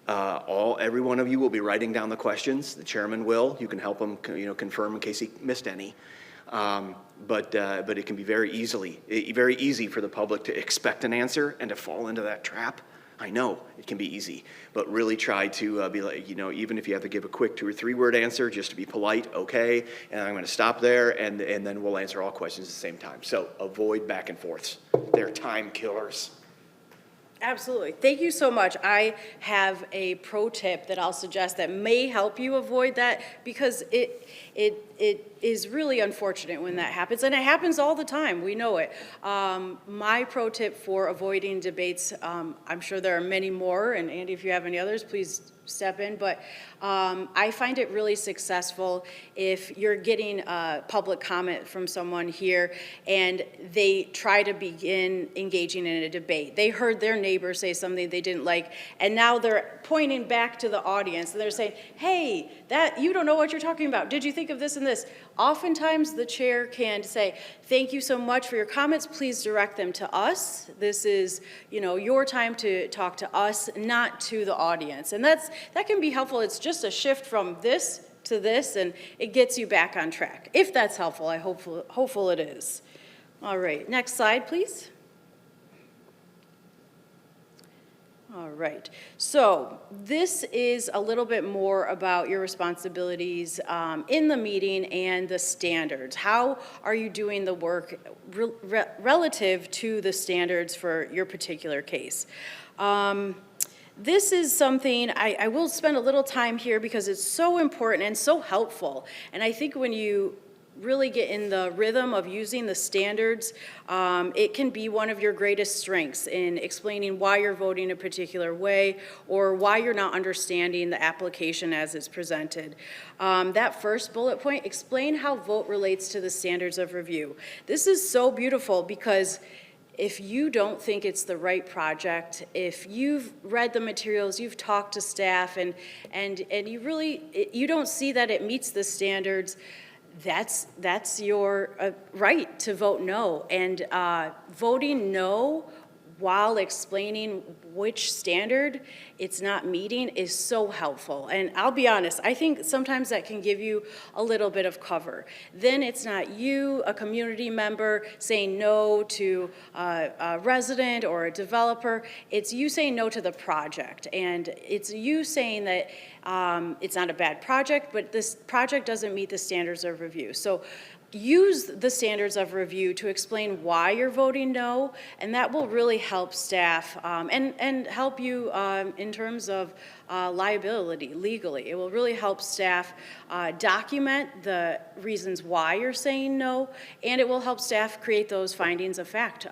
Every one of you will be writing down the questions. The chairman will. You can help him, confirm in case he missed any. But it can be very easy for the public to expect an answer and to fall into that trap. I know it can be easy, but really try to be like, even if you have to give a quick 2 or 3 word answer, just to be polite, okay, and I'm going to stop there, and then we'll answer all questions at the same time. So avoid back and forths. They're time killers. Absolutely. Thank you so much. I have a pro tip that I'll suggest that may help you avoid that because it is really unfortunate when that happens, and it happens all the time. We know it. My pro tip for avoiding debates, I'm sure there are many more, and Andy, if you have any others, please step in, but I find it really successful if you're getting public comment from someone here and they try to begin engaging in a debate. They heard their neighbor say something they didn't like, and now they're pointing back to the audience and they're saying, hey, you don't know what you're talking about. Did you think of this and this? Oftentimes the chair can say, thank you so much for your comments. Please direct them to us. This is, your time to talk to us, not to the audience. And that can be helpful. It's just a shift from this to this, and it gets you back on track. If that's helpful, I hopeful it is. All right, next slide, please. All right, so this is a little bit more about your responsibilities in the meeting and the standards. How are you doing the work relative to the standards for your particular case? This is something I will spend a little time here because it's so important and so helpful. And I think when you really get in the rhythm of using the standards, it can be one of your greatest strengths in explaining why you're voting a particular way or why you're not understanding the application as it's presented. That first bullet point, explain how vote relates to the standards of review. This is so beautiful because if you don't think it's the right project, if you've read the materials, you've talked to staff, and you don't see that it meets the standards, that's your right to vote no. And voting no while explaining which standard it's not meeting is so helpful. And I'll be honest, I think sometimes that can give you a little bit of cover. Then it's not you, a community member, saying no to a resident or a developer. It's you saying no to the project. And it's you saying that it's not a bad project, but this project doesn't meet the standards of review. So use the standards of review to explain why you're voting no, and that will really help staff and help you in terms of liability legally. It will really help staff document the reasons why you're saying no, and it will help staff create those findings of fact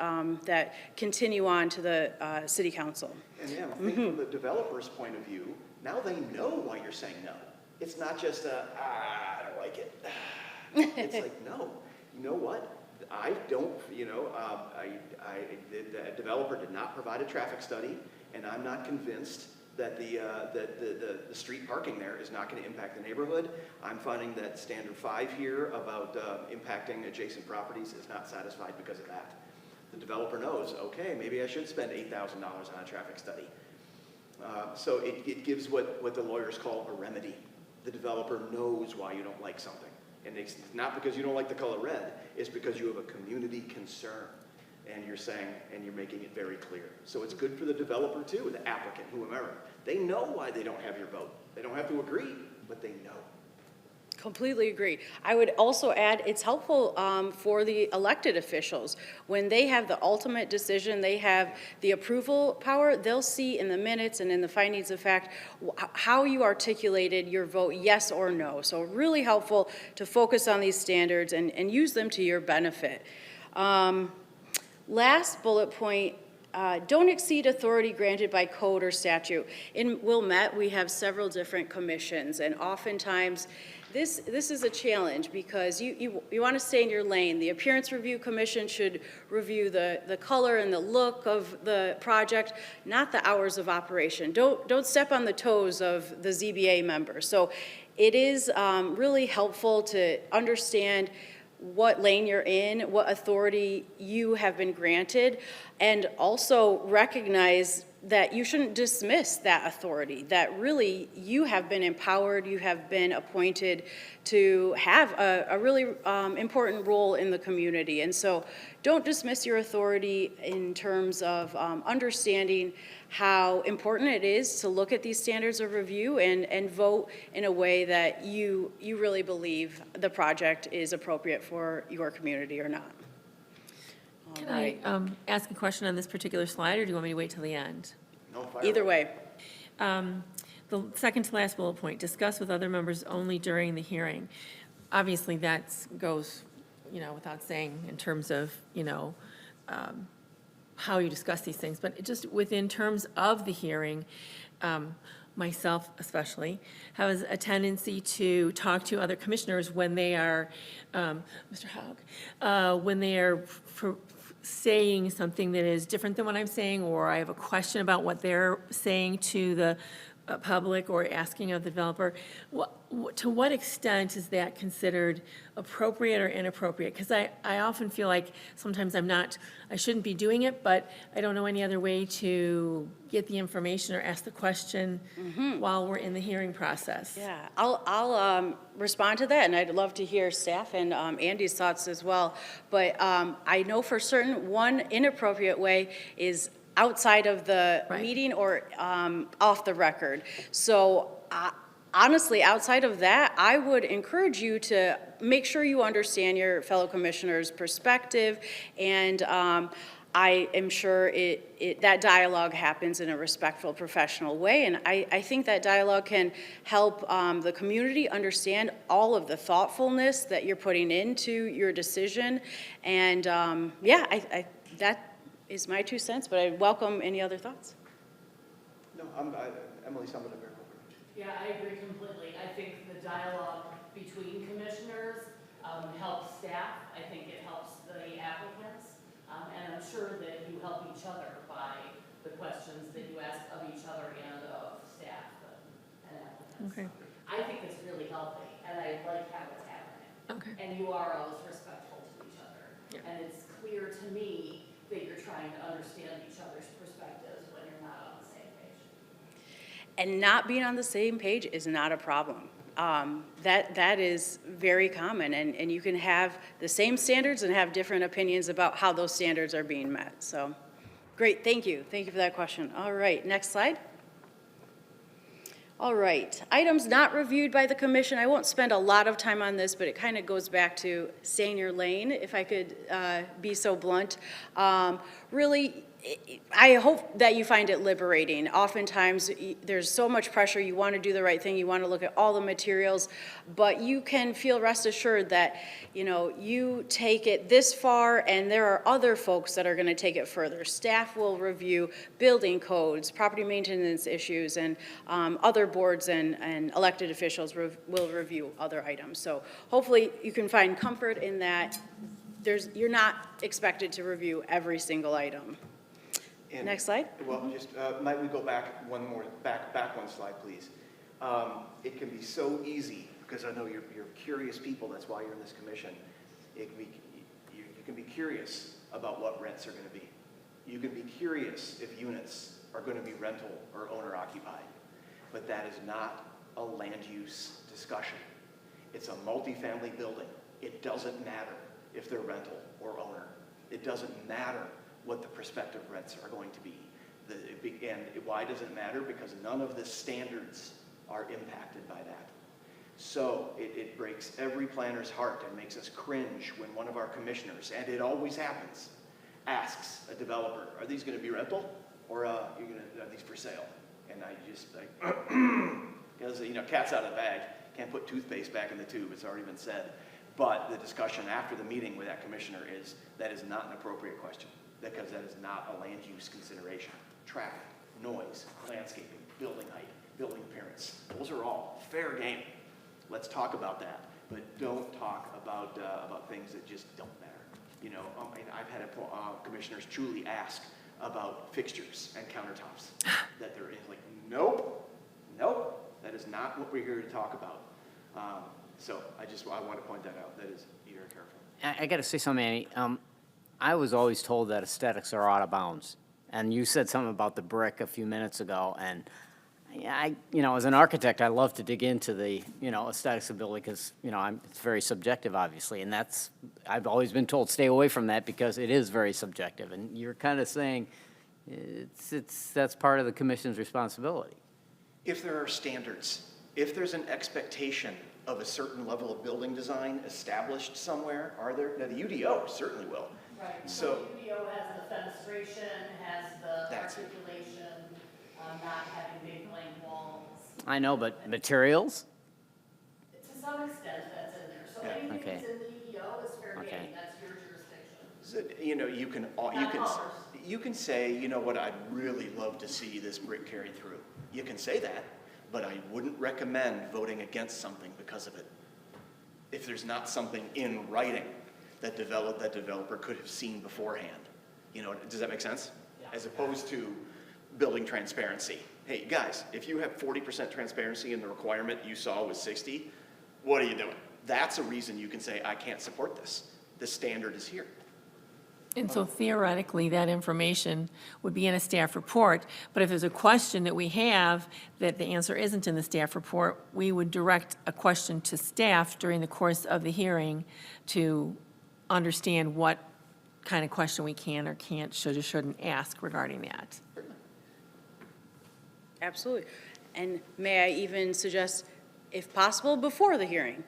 that continue on to the city council. And yeah, I think from the developer's point of view, now they know why you're saying no. It's not just I don't like it. It's like, no, you know what? I don't, the developer did not provide a traffic study, and I'm not convinced that the street parking there is not going to impact the neighborhood. I'm finding that standard 5 here about impacting adjacent properties is not satisfied because of that. The developer knows, okay, maybe I should spend $8,000 on a traffic study. So it gives what the lawyers call a remedy. The developer knows why you don't like something. And it's not because you don't like the color red, it's because you have a community concern. And you're saying, and you're making it very clear. So it's good for the developer too, the applicant, whomever. They know why they don't have your vote. They don't have to agree, but they know. Completely agree. I would also add it's helpful for the elected officials. When they have the ultimate decision, they have the approval power, they'll see in the minutes and in the findings of fact how you articulated your vote, yes or no. So really helpful to focus on these standards and use them to your benefit. Last bullet point, don't exceed authority granted by code or statute. In Wilmette, we have several different commissions, and oftentimes this is a challenge because you want to stay in your lane. The Appearance Review Commission should review the color and the look of the project, not the hours of operation. Don't step on the toes of the ZBA members. So it is really helpful to understand what lane you're in, what authority you have been granted, and also recognize that you shouldn't dismiss that authority, that really you have been empowered, you have been appointed to have a really important role in the community. And so don't dismiss your authority in terms of understanding how important it is to look at these standards of review and vote in a way that you really believe the project is appropriate for your community or not. Can I ask a question on this particular slide, or do you want me to wait till the end? No, fire Either away. way. The second to last bullet point, discuss with other members only during the hearing. Obviously, that goes, without saying in terms of, how you discuss these things, but just within terms of the hearing, myself especially, has a tendency to talk to other commissioners when they are, Mr. Haug, when they are saying something that is different than what I'm saying, or I have a question about what they're saying to the public or asking of the developer. To what extent is that considered appropriate or inappropriate? Because I often feel like sometimes I shouldn't be doing it, but I don't know any other way to get the information or ask the question while we're in the hearing process. Yeah, I'll respond to that, and I'd love to hear staff and Andy's thoughts as well. But I know for certain one inappropriate way is outside of the meeting or off the record. So honestly, outside of that, I would encourage you to make sure you understand your fellow commissioners' perspective, and I am sure that dialogue happens in a respectful, professional way, and I think that dialogue can help the community understand all of the thoughtfulness that you're putting into your decision, and that is my 2 cents, but I welcome any other thoughts. No, Emily summed it up very well. Yeah, I agree completely. I think the dialogue between commissioners helps staff. I think it helps the applicants. And I'm sure that you help each other by the questions that you ask of each other and of staff and applicants. Okay. I think it's really healthy, and I like how it's happening. Okay. And you are always respectful to each other. Yeah. And it's clear to me that you're trying to understand each other's perspectives when you're not on the same page. And not being on the same page is not a problem. That is very common, and you can have the same standards and have different opinions about how those standards are being met. So, great, thank you. Thank you for that question. All right, next slide. All right, items not reviewed by the commission. I won't spend a lot of time on this, but it kind of goes back to stay in your lane, if I could be so blunt. Really, I hope that you find it liberating. Oftentimes, there's so much pressure. You want to do the right thing. You want to look at all the materials, but you can feel rest assured that, you know, you take it this far, and there are other folks that are going to take it further. Staff will review building codes, property maintenance issues, and other boards and elected officials will review other items. So hopefully, you can find comfort in that. You're not expected to review every single item. And, next slide. Well, just, might we go back one more, back one slide, please? It can be so easy, because I know you're curious people, that's why you're in this commission. It can be, you can be curious about what rents are going to be. You can be curious if units are going to be rental or owner occupied. But that is not a land use discussion. It's a multifamily building. It doesn't matter if they're rental or owner. It doesn't matter what the prospective rents are going to be. And why does it matter? Because none of the standards are impacted by that. So it breaks every planner's heart and makes us cringe when one of our commissioners, and it always happens, asks a developer, are these going to be rental or are these for sale? And I just like, because, you know, cat's out of the bag. Can't put toothpaste back in the tube. It's already been said. But the discussion after the meeting with that commissioner is that is not an appropriate question, because that is not a land use consideration. Traffic, noise, landscaping, building height, building appearance, those are all fair game. Let's talk about that, but don't talk about things that just don't matter. You know, I've had commissioners truly ask about fixtures and countertops that they're in, like, nope, that is not what we're here to talk about. So I want to point that out. That is, be very careful. I got to say something, Annie. I was always told that aesthetics are out of bounds. And you said something about the brick a few minutes ago. And you know, as an architect, I love to dig into the, you know, aesthetics of building because, you know, it's very subjective, obviously. And I've always been told stay away from that because it is very subjective. And you're kind of saying that's part of the commission's responsibility. If there are standards, if there's an expectation of a certain level of building design established somewhere, are there? Now, the UDO certainly will. Right. So the UDO has the fenestration, has the articulation, not having big blank walls. I know, but materials? To some extent, that's in there. So Yeah. anything Okay. that's in the UDO is fair Okay. game. That's your jurisdiction. So, you know, you can say, you know what, I'd really love to see this brick carried through. You can say that, but I wouldn't recommend voting against something because of it. If there's not something in writing that developer could have seen beforehand. You know, does that make sense? Yeah. As opposed to building transparency. Hey, guys, if you have 40% transparency and the requirement you saw was 60, what are you doing? That's a reason you can say, I can't support this. The standard is here. And so theoretically, that information would be in a staff report, but if there's a question that we have that the answer isn't in the staff report, we would direct a question to staff during the course of the hearing to understand what kind of question we can or can't, should or shouldn't ask regarding that. Absolutely. And may I even suggest, if possible, before the hearing?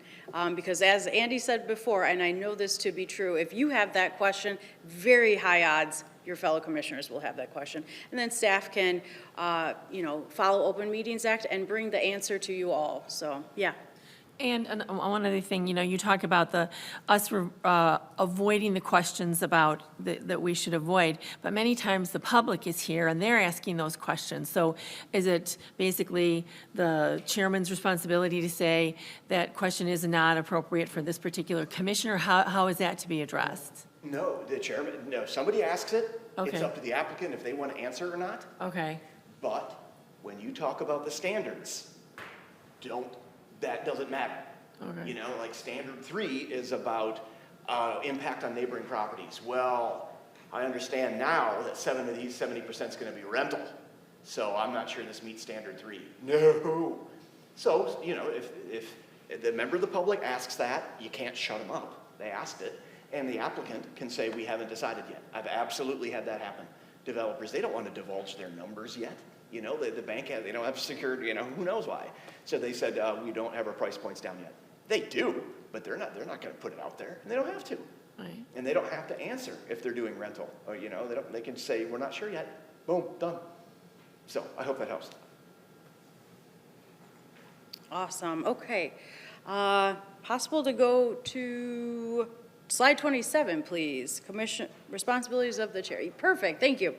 Because as Andy said before, and I know this to be true, if you have that question, very high odds your fellow commissioners will have that question. And then staff can, you know, follow Open Meetings Act and bring the answer to you all. So, yeah. And one other thing, you know, you talk about us avoiding the questions about that we should avoid, but many times the public is here and they're asking those questions. So is it basically the chairman's responsibility to say that question is not appropriate for this particular commissioner? How is that to be addressed? No, the chairman, no, somebody asks it, it's Okay. up to the applicant if they want to answer or not. Okay. But when you talk about the standards, that doesn't matter. Okay. You know, like standard 3 is about impact on neighboring properties. Well, I understand now that 7 of these 70% is going to be rental. So I'm not sure this meets standard 3. No. So, you know, if the member of the public asks that, you can't shut them up. They asked it. And the applicant can say, we haven't decided yet. I've absolutely had that happen. Developers, they don't want to divulge their numbers yet. You know, the bank has, they don't have secured, you know, who knows why. So they said, we don't have our price points down yet. They do, but they're not going to put it out there, and they don't have to. Right. And they don't have to answer if they're doing rental, or, you know, they can say, we're not sure yet. Boom, done. So I hope that helps. Awesome, okay. Possible to go to slide 27, please. Commission, responsibilities of the chair. Perfect, thank you.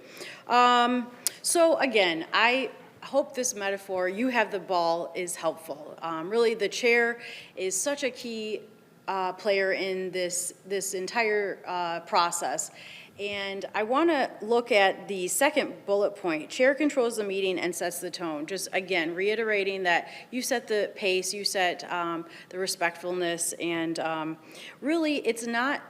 So again, I hope this metaphor, you have the ball, is helpful. Really, the chair is such a key player in this entire process. And I want to look at the second bullet point. Chair controls the meeting and sets the tone. Just again, reiterating that you set the pace, you set the respectfulness, and really it's not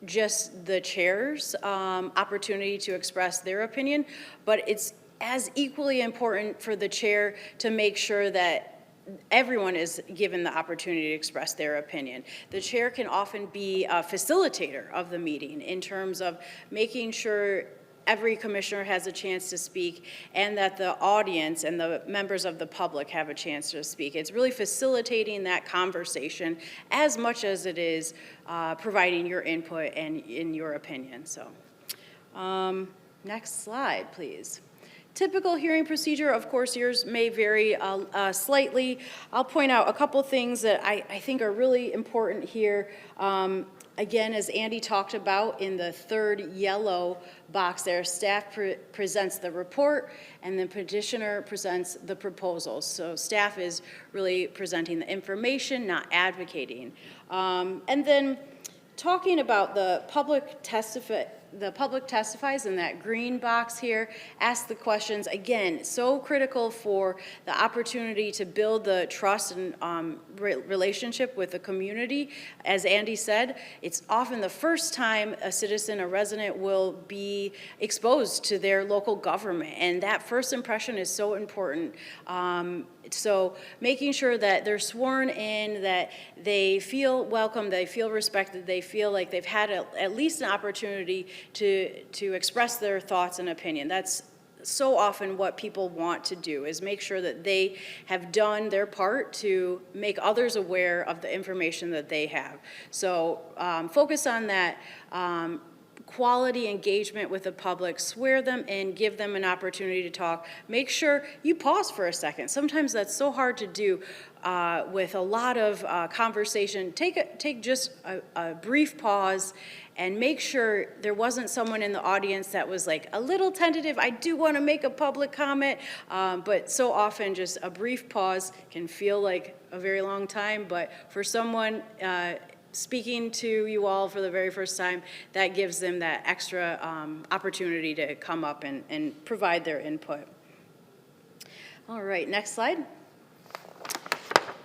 just the chair's opportunity to express their opinion, but it's as equally important for the chair to make sure that everyone is given the opportunity to express their opinion. The chair can often be a facilitator of the meeting in terms of making sure every commissioner has a chance to speak and that the audience and the members of the public have a chance to speak. It's really facilitating that conversation as much as it is providing your input and in your opinion. So, next slide, please. Typical hearing procedure, of course, yours may vary slightly. I'll point out a couple things that I think are really important here. Again, as Andy talked about in the third yellow box there, staff presents the report and the petitioner presents the proposals. So staff is really presenting the information, not advocating. And then talking about the public testifies in that green box here, ask the questions. Again, so critical for the opportunity to build the trust and relationship with the community. As Andy said, it's often the first time a citizen, a resident will be exposed to their local government, and that first impression is so important. So making sure that they're sworn in, that they feel welcome, they feel respected, they feel like they've had at least an opportunity to express their thoughts and opinion. That's so often what people want to do, is make sure that they have done their part to make others aware of the information that they have. So focus on that quality engagement with the public, swear them in, give them an opportunity to talk. Make sure you pause for a second. Sometimes that's so hard to do with a lot of conversation. Take just a brief pause and make sure there wasn't someone in the audience that was like a little tentative. I do want to make a public comment, but so often just a brief pause can feel like a very long time, but for someone speaking to you all for the very first time, that gives them that extra opportunity to come up and provide their input. All right, next slide.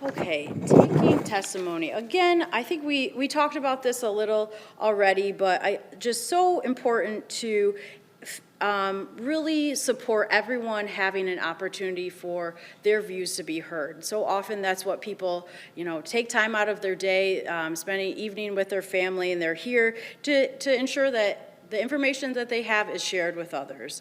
Okay, taking testimony. Again, I think we talked about this a little already, but just so important to really support everyone having an opportunity for their views to be heard. So often that's what people, take time out of their day, spending evening with their family, and they're here to ensure that the information that they have is shared with others.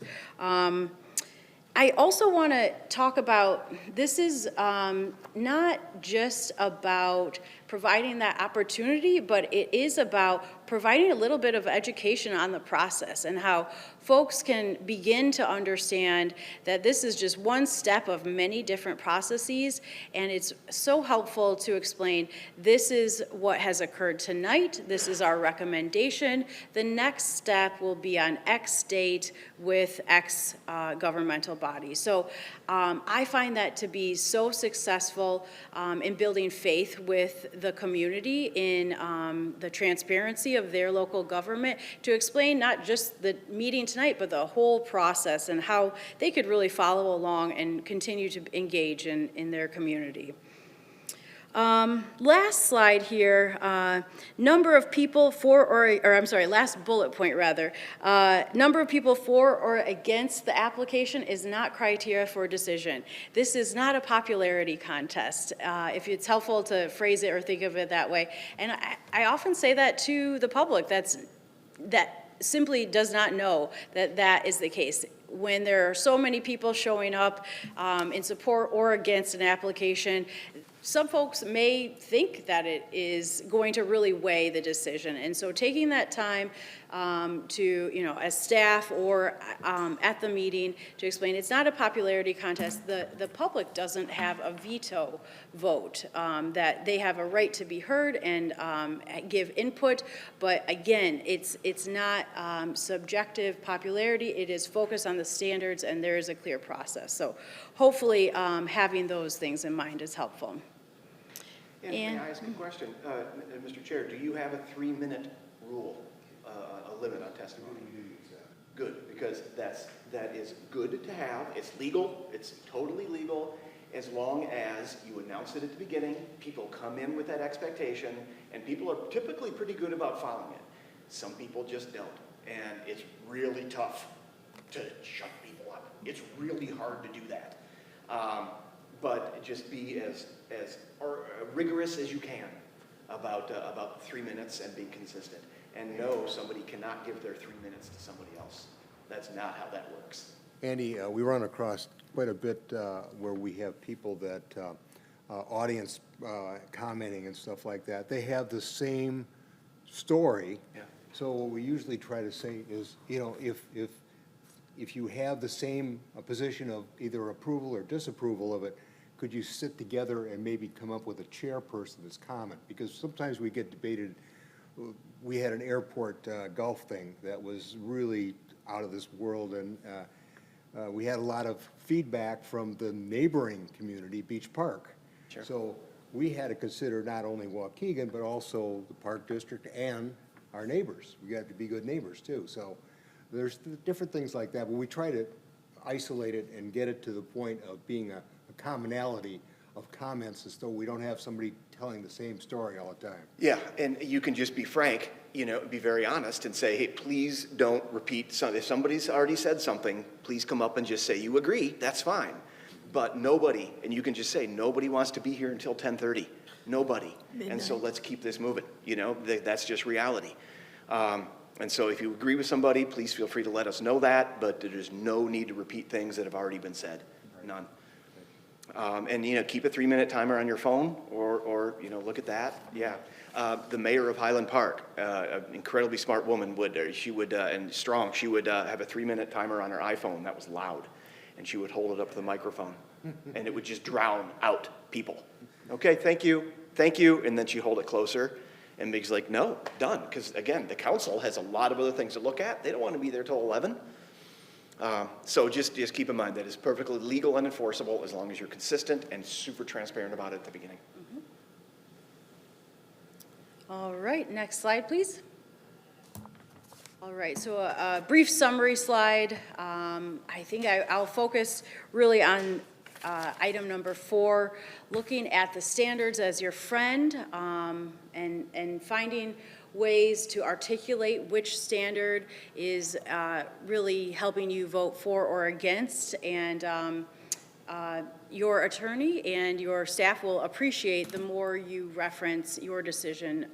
I also want to talk about, this is not just about providing that opportunity, but it is about providing a little bit of education on the process and how folks can begin to understand that this is just one step of many different processes, and it's so helpful to explain, this is what has occurred tonight, this is our recommendation, the next step will be on X date with X governmental body. So I find that to be so successful in building faith with the community in the transparency of their local government, to explain not just the meeting tonight, but the whole process and how they could really follow along and continue to engage in their community. Last slide here, number of people for last bullet point rather. Number of people for or against the application is not criteria for decision. This is not a popularity contest, if it's helpful to phrase it or think of it that way. And I often say that to the public, that simply does not know that that is the case. When there are so many people showing up in support or against an application, some folks may think that it is going to really weigh the decision. And so taking that time to, as staff or at the meeting to explain, it's not a popularity contest. The public doesn't have a veto vote, that they have a right to be heard and give input. But again, it's not subjective popularity. It is focused on the standards, and there is a clear process. So hopefully having those things in mind is helpful. And may I ask a question? Mr. Chair, do you have a 3-minute rule, a limit on testimony? Good, because that is good to have. It's legal. It's totally legal, as long as you announce it at the beginning, people come in with that expectation, and people are typically pretty good about following it. Some people just don't, and it's really tough to shut people up. It's really hard to do that. But just be as rigorous as you can about 3 minutes and being consistent. And no, somebody cannot give their 3 minutes to somebody else. That's not how that works. Andy, we run across quite a bit where we have people that, audience commenting and stuff like that. They have the same story. Yeah. So what we usually try to say is, if you have the same position of either approval or disapproval of it, could you sit together and maybe come up with a chairperson that's common? Because sometimes we get debated. We had an airport golf thing that was really out of this world, and we had a lot of feedback from the neighboring community, Beach Park. Sure. So we had to consider not only Waukegan, but also the Park District and our neighbors. We got to be good neighbors too. So there's different things like that, but we try to isolate it and get it to the point of being a commonality of comments, as though we don't have somebody telling the same story all the time. Yeah, and you can just be frank, be very honest and say, hey, please don't repeat something. If somebody's already said something, please come up and just say you agree, that's fine. But nobody, and you can just say, nobody wants to be here until 10:30. Nobody. Midnight. And so let's keep this moving. That's just reality. And so if you agree with somebody, please feel free to let us know that, but there's no need to repeat things that have already been said. None. And keep a 3-minute timer on your phone, or look at that. Yeah, the mayor of Highland Park, an incredibly smart woman, and strong. She would have a 3-minute timer on her iPhone that was loud, and she would hold it up to the microphone, and it would just drown out people. Okay, thank you, and then she'd hold it closer, and Mig's like, no, done, because again, the council has a lot of other things to look at. They don't want to be there till 11. So just keep in mind that it's perfectly legal and enforceable as long as you're consistent and super transparent about it at the beginning. All right, next slide, please. All right, so a brief summary slide. I think I'll focus really on item number 4, looking at the standards as your friend, and finding ways to articulate which standard is really helping you vote for or against, and your attorney and your staff will appreciate the more you reference your decision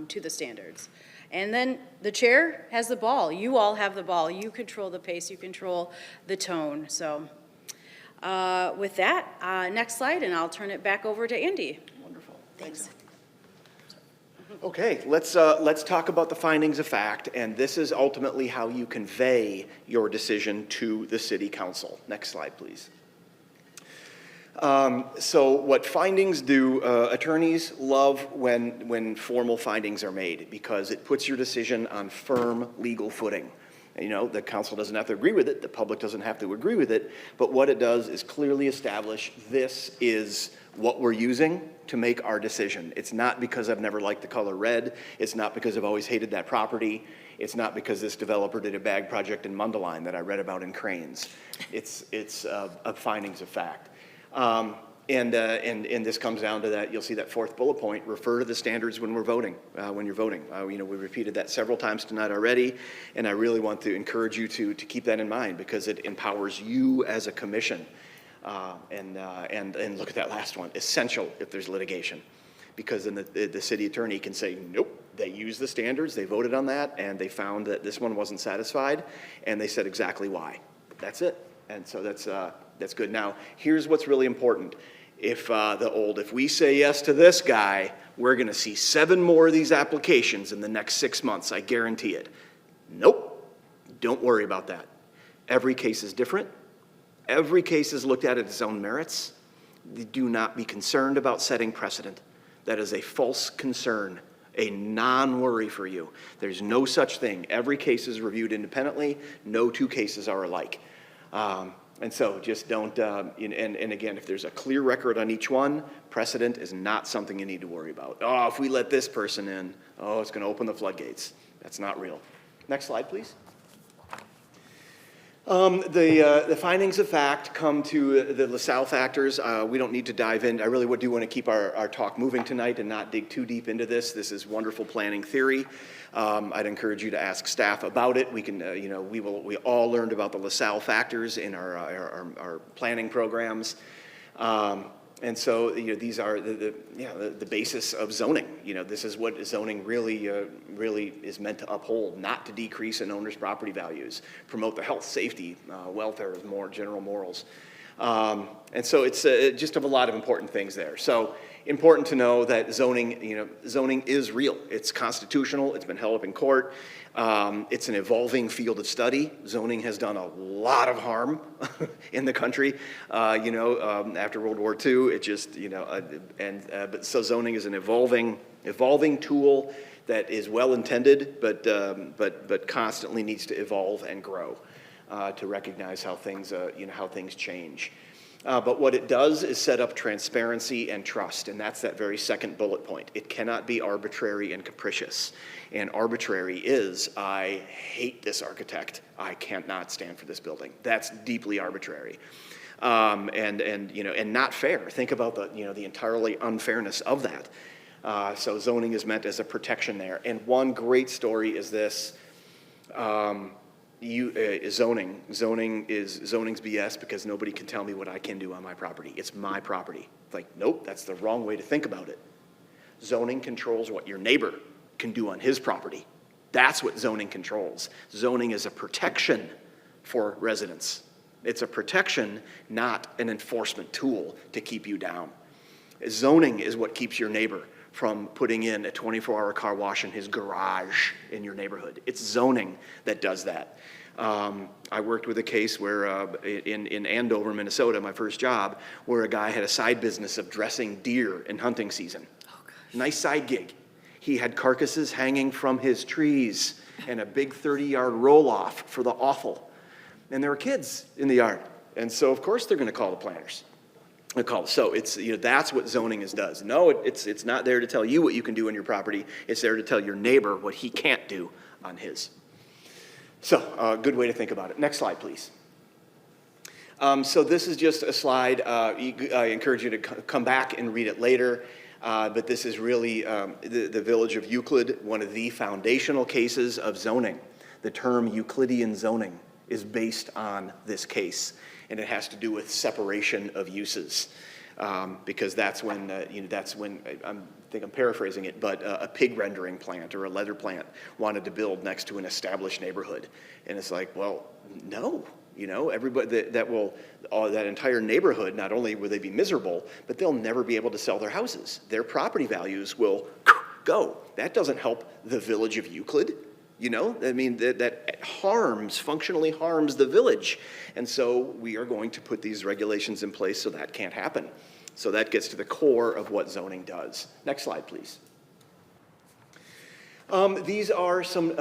to the standards. And then the chair has the ball. You all have the ball. You control the pace. You control the tone. So with that, next slide, and I'll turn it back over to Andy. Wonderful. Thanks. Okay, let's talk about the findings of fact, and this is ultimately how you convey your decision to the city council. Next slide, please. So what findings do, attorneys love when formal findings are made, because it puts your decision on firm legal footing. The council doesn't have to agree with it, the public doesn't have to agree with it, but what it does is clearly establish this is what we're using to make our decision. It's not because I've never liked the color red. It's not because I've always hated that property. It's not because this developer did a bag project in Mundelein that I read about in Cranes. It's findings of fact. And this comes down to that. You'll see that 4th bullet point, refer to the standards when we're voting, when you're voting. We repeated that several times tonight already, and I really want to encourage you to keep that in mind, because it empowers you as a commission. And look at that last one, essential if there's litigation, because then the city attorney can say, nope, They used the standards, they voted on that, and they found that this one wasn't satisfied, and they said exactly why. That's it. And so that's good. Now, here's what's really important. If we say yes to this guy, we're gonna see 7 more of these applications in the next 6 months, I guarantee it. Nope, don't worry about that. Every case is different. Every case is looked at its own merits. Do not be concerned about setting precedent. That is a false concern, a non-worry for you. There's no such thing. Every case is reviewed independently. No 2 cases are alike. And so just don't, and again, if there's a clear record on each one, precedent is not something you need to worry about. Oh, if we let this person in, oh, it's going to open the floodgates. That's not real. Next slide, please. The findings of fact come to the LaSalle factors. We don't need to dive in. I really do want to keep our talk moving tonight and not dig too deep into this. This is wonderful planning theory. I'd encourage you to ask staff about it. We can, we all learned about the LaSalle factors in our planning programs. And so, these are the basis of zoning. This is what zoning really is meant to uphold, not to decrease an owner's property values, promote the health, safety, welfare, more general morals. And so it's just of a lot of important things there. So important to know that zoning is real. It's constitutional. It's been held up in court. It's an evolving field of study. Zoning has done a lot of harm in the country. After World War II, it just, but so zoning is an evolving tool that is well intended, but constantly needs to evolve and grow to recognize how things, how things change. But what it does is set up transparency and trust, and that's that very second bullet point. It cannot be arbitrary and capricious. And arbitrary is, I hate this architect. I cannot stand for this building. That's deeply arbitrary. And not fair. Think about the entirely unfairness of that. So zoning is meant as a protection there. And one great story is this. Zoning's BS because nobody can tell me what I can do on my property. It's my property. Like, nope, that's the wrong way to think about it. Zoning controls what your neighbor can do on his property. That's what zoning controls. Zoning is a protection for residents. It's a protection, not an enforcement tool to keep you down. Zoning is what keeps your neighbor from putting in a 24-hour car wash in his garage in your neighborhood. It's zoning that does that. I worked with a case where in Andover, Minnesota, my first job, where a guy had a side business of dressing deer in hunting season. Oh, gosh. Nice side gig. He had carcasses hanging from his trees and a big 30-yard roll-off for the offal. And there were kids in the yard. And so, of course, they're going to call the planners. So it's, that's what zoning does. No, it's not there to tell you what you can do on your property. It's there to tell your neighbor what he can't do on his. So a good way to think about it. Next slide, please. So this is just a slide. I encourage you to come back and read it later. But this is really the village of Euclid, one of the foundational cases of zoning. The term Euclidean zoning is based on this case. And it has to do with separation of uses, because that's when, I think I'm paraphrasing it, but a pig rendering plant or a leather plant wanted to build next to an established neighborhood. And it's like, well, no, everybody that entire neighborhood, not only will they be miserable, but they'll never be able to sell their houses. Their property values will go. That doesn't help the village of Euclid. That functionally harms the village. And so we are going to put these regulations in place so that can't happen. So that gets to the core of what zoning does. Next slide, please. These are some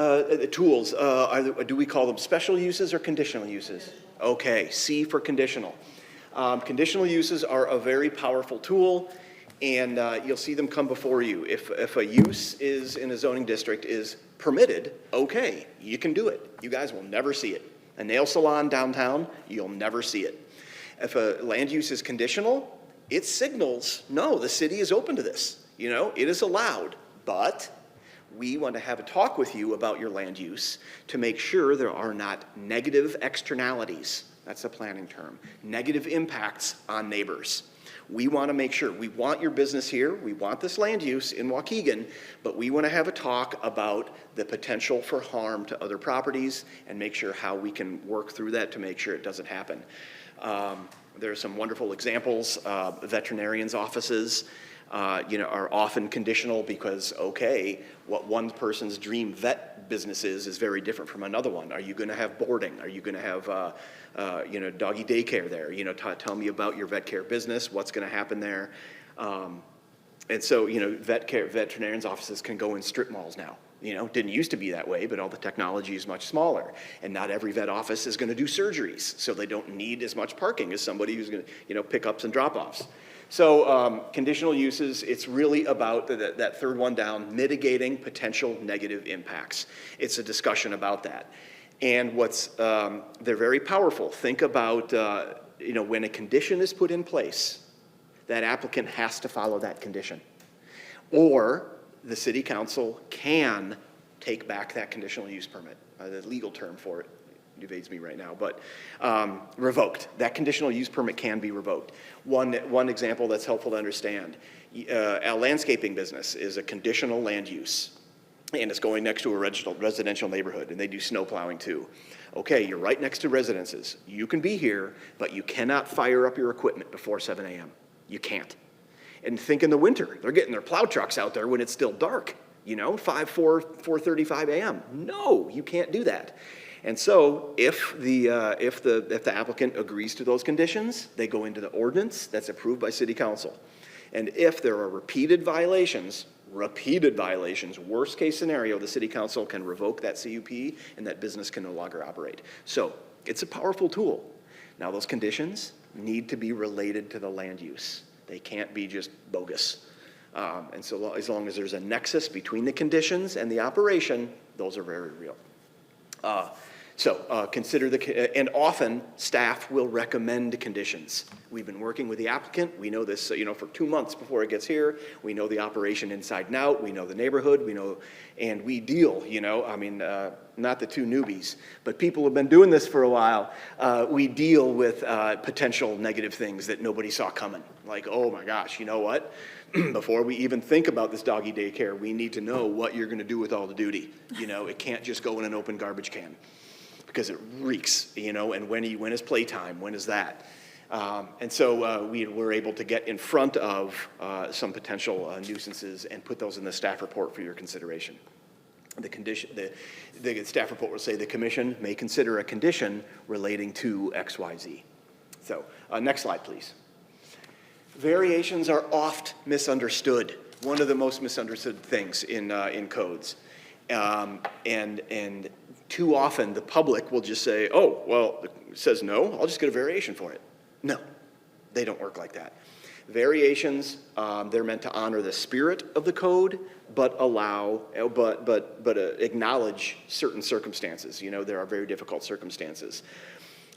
tools. Do we call them special uses or conditional uses? Okay, C for conditional. Conditional uses are a very powerful tool, and you'll see them come before you. If a use is in a zoning district is permitted, okay, you can do it. You guys will never see it. A nail salon downtown, you'll never see it. If a land use is conditional, it signals, no, the city is open to this. It is allowed, but we want to have a talk with you about your land use to make sure there are not negative externalities. That's a planning term. Negative impacts on neighbors. We want to make sure, we want your business here, we want this land use in Waukegan, but we want to have a talk about the potential for harm to other properties and make sure how we can work through that to make sure it doesn't happen. There are some wonderful examples. Veterinarians' offices, are often conditional because, okay, what one person's dream vet business is very different from another one. Are you going to have boarding? Are you going to have, doggy daycare there? Tell me about your vet care business. What's going to happen there? And so, veterinarians' offices can go in strip malls now. Didn't used to be that way, but all the technology is much smaller. And not every vet office is going to do surgeries, so they don't need as much parking as somebody who's going to, pickups and drop-offs. So conditional uses, it's really about that third one down, mitigating potential negative impacts. It's a discussion about that. And they're very powerful. Think about, when a condition is put in place, that applicant has to follow that condition. Or the city council can take back that conditional use permit. The legal term for it evades me right now, but revoked. That conditional use permit can be revoked. One example that's helpful to understand, a landscaping business is a conditional land use, and it's going next to a residential neighborhood, and they do snow plowing too. Okay, you're right next to residences. You can be here, but you cannot fire up your equipment before 7 a.m. You can't. And think in the winter, they're getting their plow trucks out there when it's still dark, 4:35 a.m. No, you can't do that. And so if the applicant agrees to those conditions, they go into the ordinance that's approved by city council. And if there are repeated violations, worst case scenario, the city council can revoke that CUP and that business can no longer operate. So it's a powerful tool. Now those conditions need to be related to the land use. They can't be just bogus. And so as long as there's a nexus between the conditions and the operation, those are very real. Consider and often staff will recommend conditions. We've been working with the applicant. We know this, for 2 months before it gets here. We know the operation inside and out. We know the neighborhood. And we deal, not the two newbies, but people have been doing this for a while. We deal with potential negative things that nobody saw coming. Like, oh my gosh, you know what? Before we even think about this doggy daycare, we need to know what you're going to do with all the duty. It can't just go in an open garbage can, because it reeks, and when is playtime, when is that? And so we were able to get in front of some potential nuisances and put those in the staff report for your consideration. The staff report will say the commission may consider a condition relating to XYZ. So next slide, please. Variations are oft misunderstood. One of the most misunderstood things in codes. And too often the public will just say, oh, well, it says no, I'll just get a variation for it. No, they don't work like that. Variations, they're meant to honor the spirit of the code, but acknowledge certain circumstances. There are very difficult circumstances.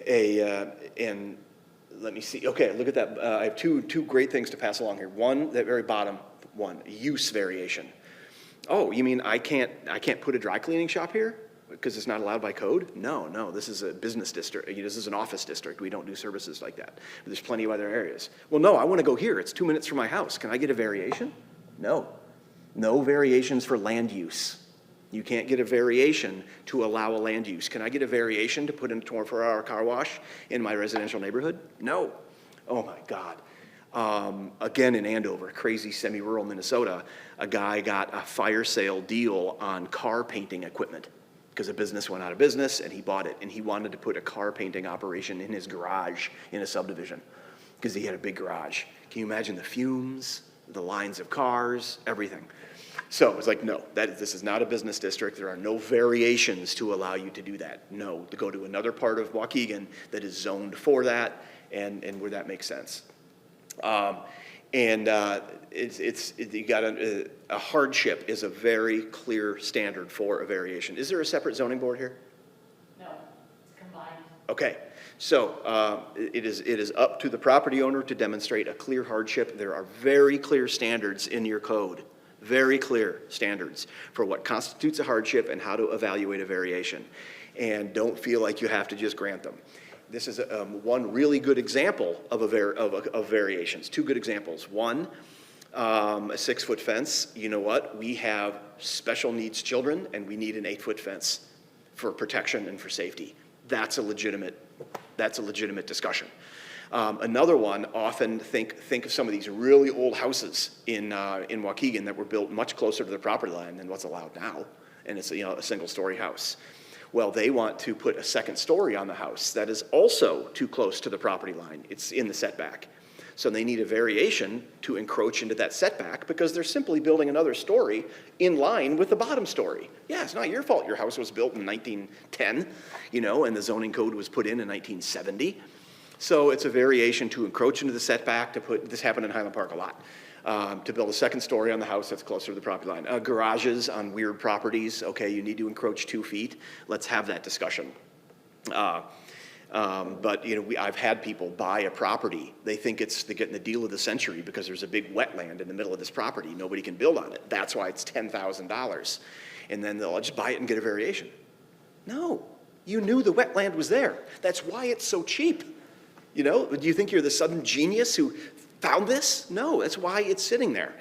And let me see. Okay, look at that. I have two great things to pass along here. One, that very bottom one, use variation. Oh, you mean I can't put a dry cleaning shop here because it's not allowed by code? No, this is a business district. This is an office district. We don't do services like that. There's plenty of other areas. Well, no, I want to go here. It's 2 minutes from my house. Can I get a variation? No variations for land use. You can't get a variation to allow a land use. Can I get a variation to put in a 24-hour car wash in my residential neighborhood? No. Oh my God. Again in Andover, crazy semi-rural Minnesota, a guy got a fire sale deal on car painting equipment because a business went out of business and he bought it, and he wanted to put a car painting operation in his garage in a subdivision because he had a big garage. Can you imagine the fumes, the lines of cars, everything? So it's like, no, this is not a business district. There are no variations to allow you to do that. No, to go to another part of Waukegan that is zoned for that and where that makes sense. You got a hardship is a very clear standard for a variation. Is there a separate zoning board here? No, it's combined. Okay, so it is up to the property owner to demonstrate a clear hardship. There are very clear standards in your code, very clear standards for what constitutes a hardship and how to evaluate a variation. And don't feel like you have to just grant them. This is one really good example of of variations. Two good examples. One, a 6-foot fence. You know what? We have special needs children, and we need an 8-foot fence for protection and for safety. That's a legitimate discussion. Another one, often think of some of these really old houses in Waukegan that were built much closer to the property line than what's allowed now, and it's a single-story house. Well, they want to put a second story on the house that is also too close to the property line. It's in the setback. So they need a variation to encroach into that setback because they're simply building another story in line with the bottom story. Yeah, it's not your fault your house was built in 1910, and the zoning code was put in 1970. So it's a variation to encroach into the setback, this happened in Highland Park a lot, to build a second story on the house that's closer to the property line. Garages on weird properties, okay, you need to encroach 2 feet. Let's have that discussion. But I've had people buy a property. They think they're getting the deal of the century because there's a big wetland in the middle of this property. Nobody can build on it. That's why it's $10,000. And then they'll just buy it and get a variation. No, you knew the wetland was there. That's why it's so cheap. Do you think you're the sudden genius who found this? No, that's why it's sitting there.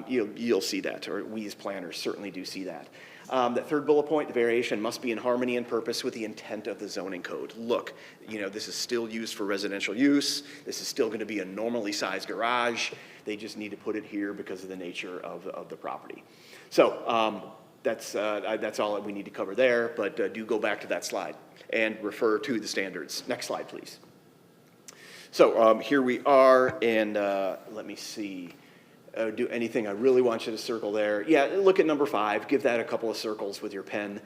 You'll see that, or we as planners certainly do see that. That third bullet point, the variation must be in harmony and purpose with the intent of the zoning code. Look, this is still used for residential use. This is still going to be a normally sized garage. They just need to put it here because of the nature of the property. So that's all that we need to cover there, but do go back to that slide and refer to the standards. Next slide, please. So here we are, and let me see. Do anything I really want you to circle there. Yeah, look at number 5. Give that a couple of circles with your pen.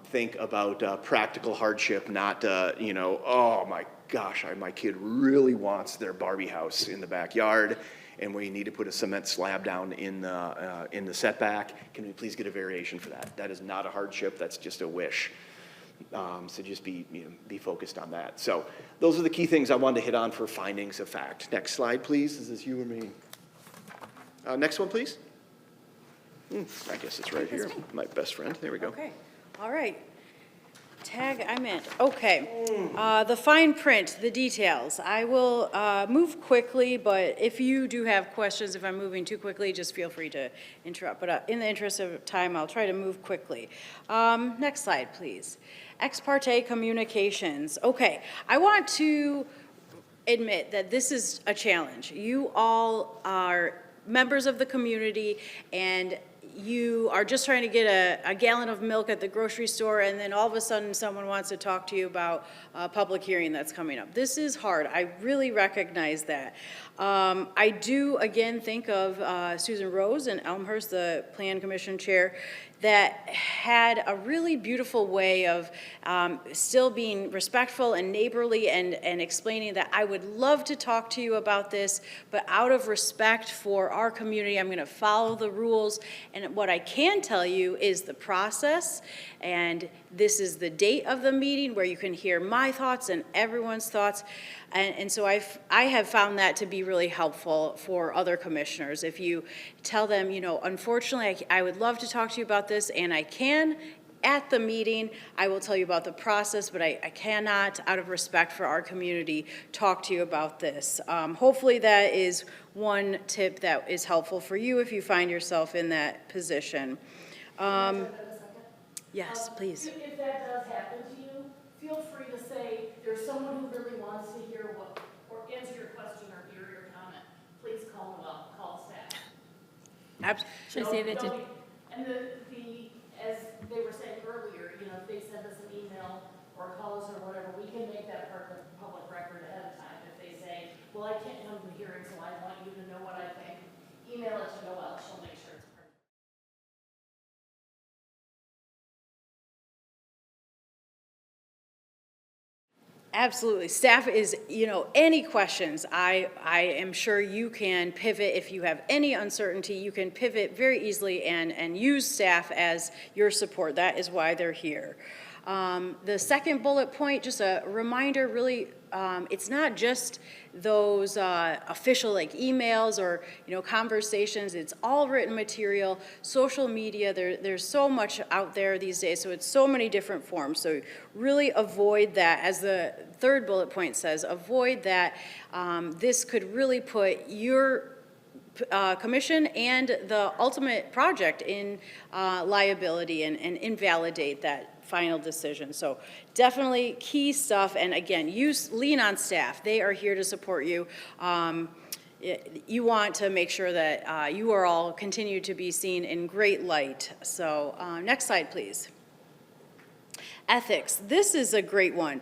Think about practical hardship, not, oh my gosh, my kid really wants their Barbie house in the backyard, and we need to put a cement slab down in the setback. Can we please get a variation for that? That is not a hardship. That's just a wish. So just be focused on that. So those are the key things I wanted to hit on for findings of fact. Next slide, please. Is this you or me? Next one, please. I guess it's right here. My best friend. There we go. Okay. All right. Tag I'm in. Okay. The fine print, the details. I will move quickly, but if you do have questions, if I'm moving too quickly, just feel free to interrupt. But in the interest of time, I'll try to move quickly. Next slide, please. Ex parte communications. Okay. I want to admit that this is a challenge. You all are members of the community, and you are just trying to get a gallon of milk at the grocery store, and then all of a sudden someone wants to talk to you about a public hearing that's coming up. This is hard. I really recognize that. I do, again, think of Susan Rose in Elmhurst, the Plan Commission Chair, that had a really beautiful way of still being respectful and neighborly and explaining that I would love to talk to you about this, but out of respect for our community, I'm going to follow the rules. And what I can tell you is the process, and this is the date of the meeting where you can hear my thoughts and everyone's thoughts. And so I have found that to be really helpful for other commissioners. If you tell them, unfortunately, I would love to talk to you about this, and I can at the meeting, I will tell you about the process, but I cannot, out of respect for our community, talk to you about this. Hopefully that is one tip that is helpful for you if you find yourself in that position. Yes, please. If that does happen to you, feel free to say, there's someone who really wants to hear or answer your question or hear your comment. Please call them up, call staff. Should I say that to? And as they were saying earlier, if they send us an email or call us or whatever, we can make that part of the public record ahead of time. If they say, well, I can't come to the hearing, so I want you to know what I think, email it to Noelle, she'll make sure it's part of it. Absolutely. Staff is, any questions, I am sure you can pivot. If you have any uncertainty, you can pivot very easily and use staff as your support. That is why they're here. The second bullet point, just a reminder, really it's not just those official like emails or, conversations. It's all written material, social media. There's so much out there these days, so it's so many different forms. So really avoid that. As the third bullet point says, avoid that. This could really put your commission and the ultimate project in liability and invalidate that final decision. So definitely key stuff. And again, lean on staff. They are here to support you. You want to make sure that you are all continue to be seen in great light. So next slide, please. Ethics. This is a great one.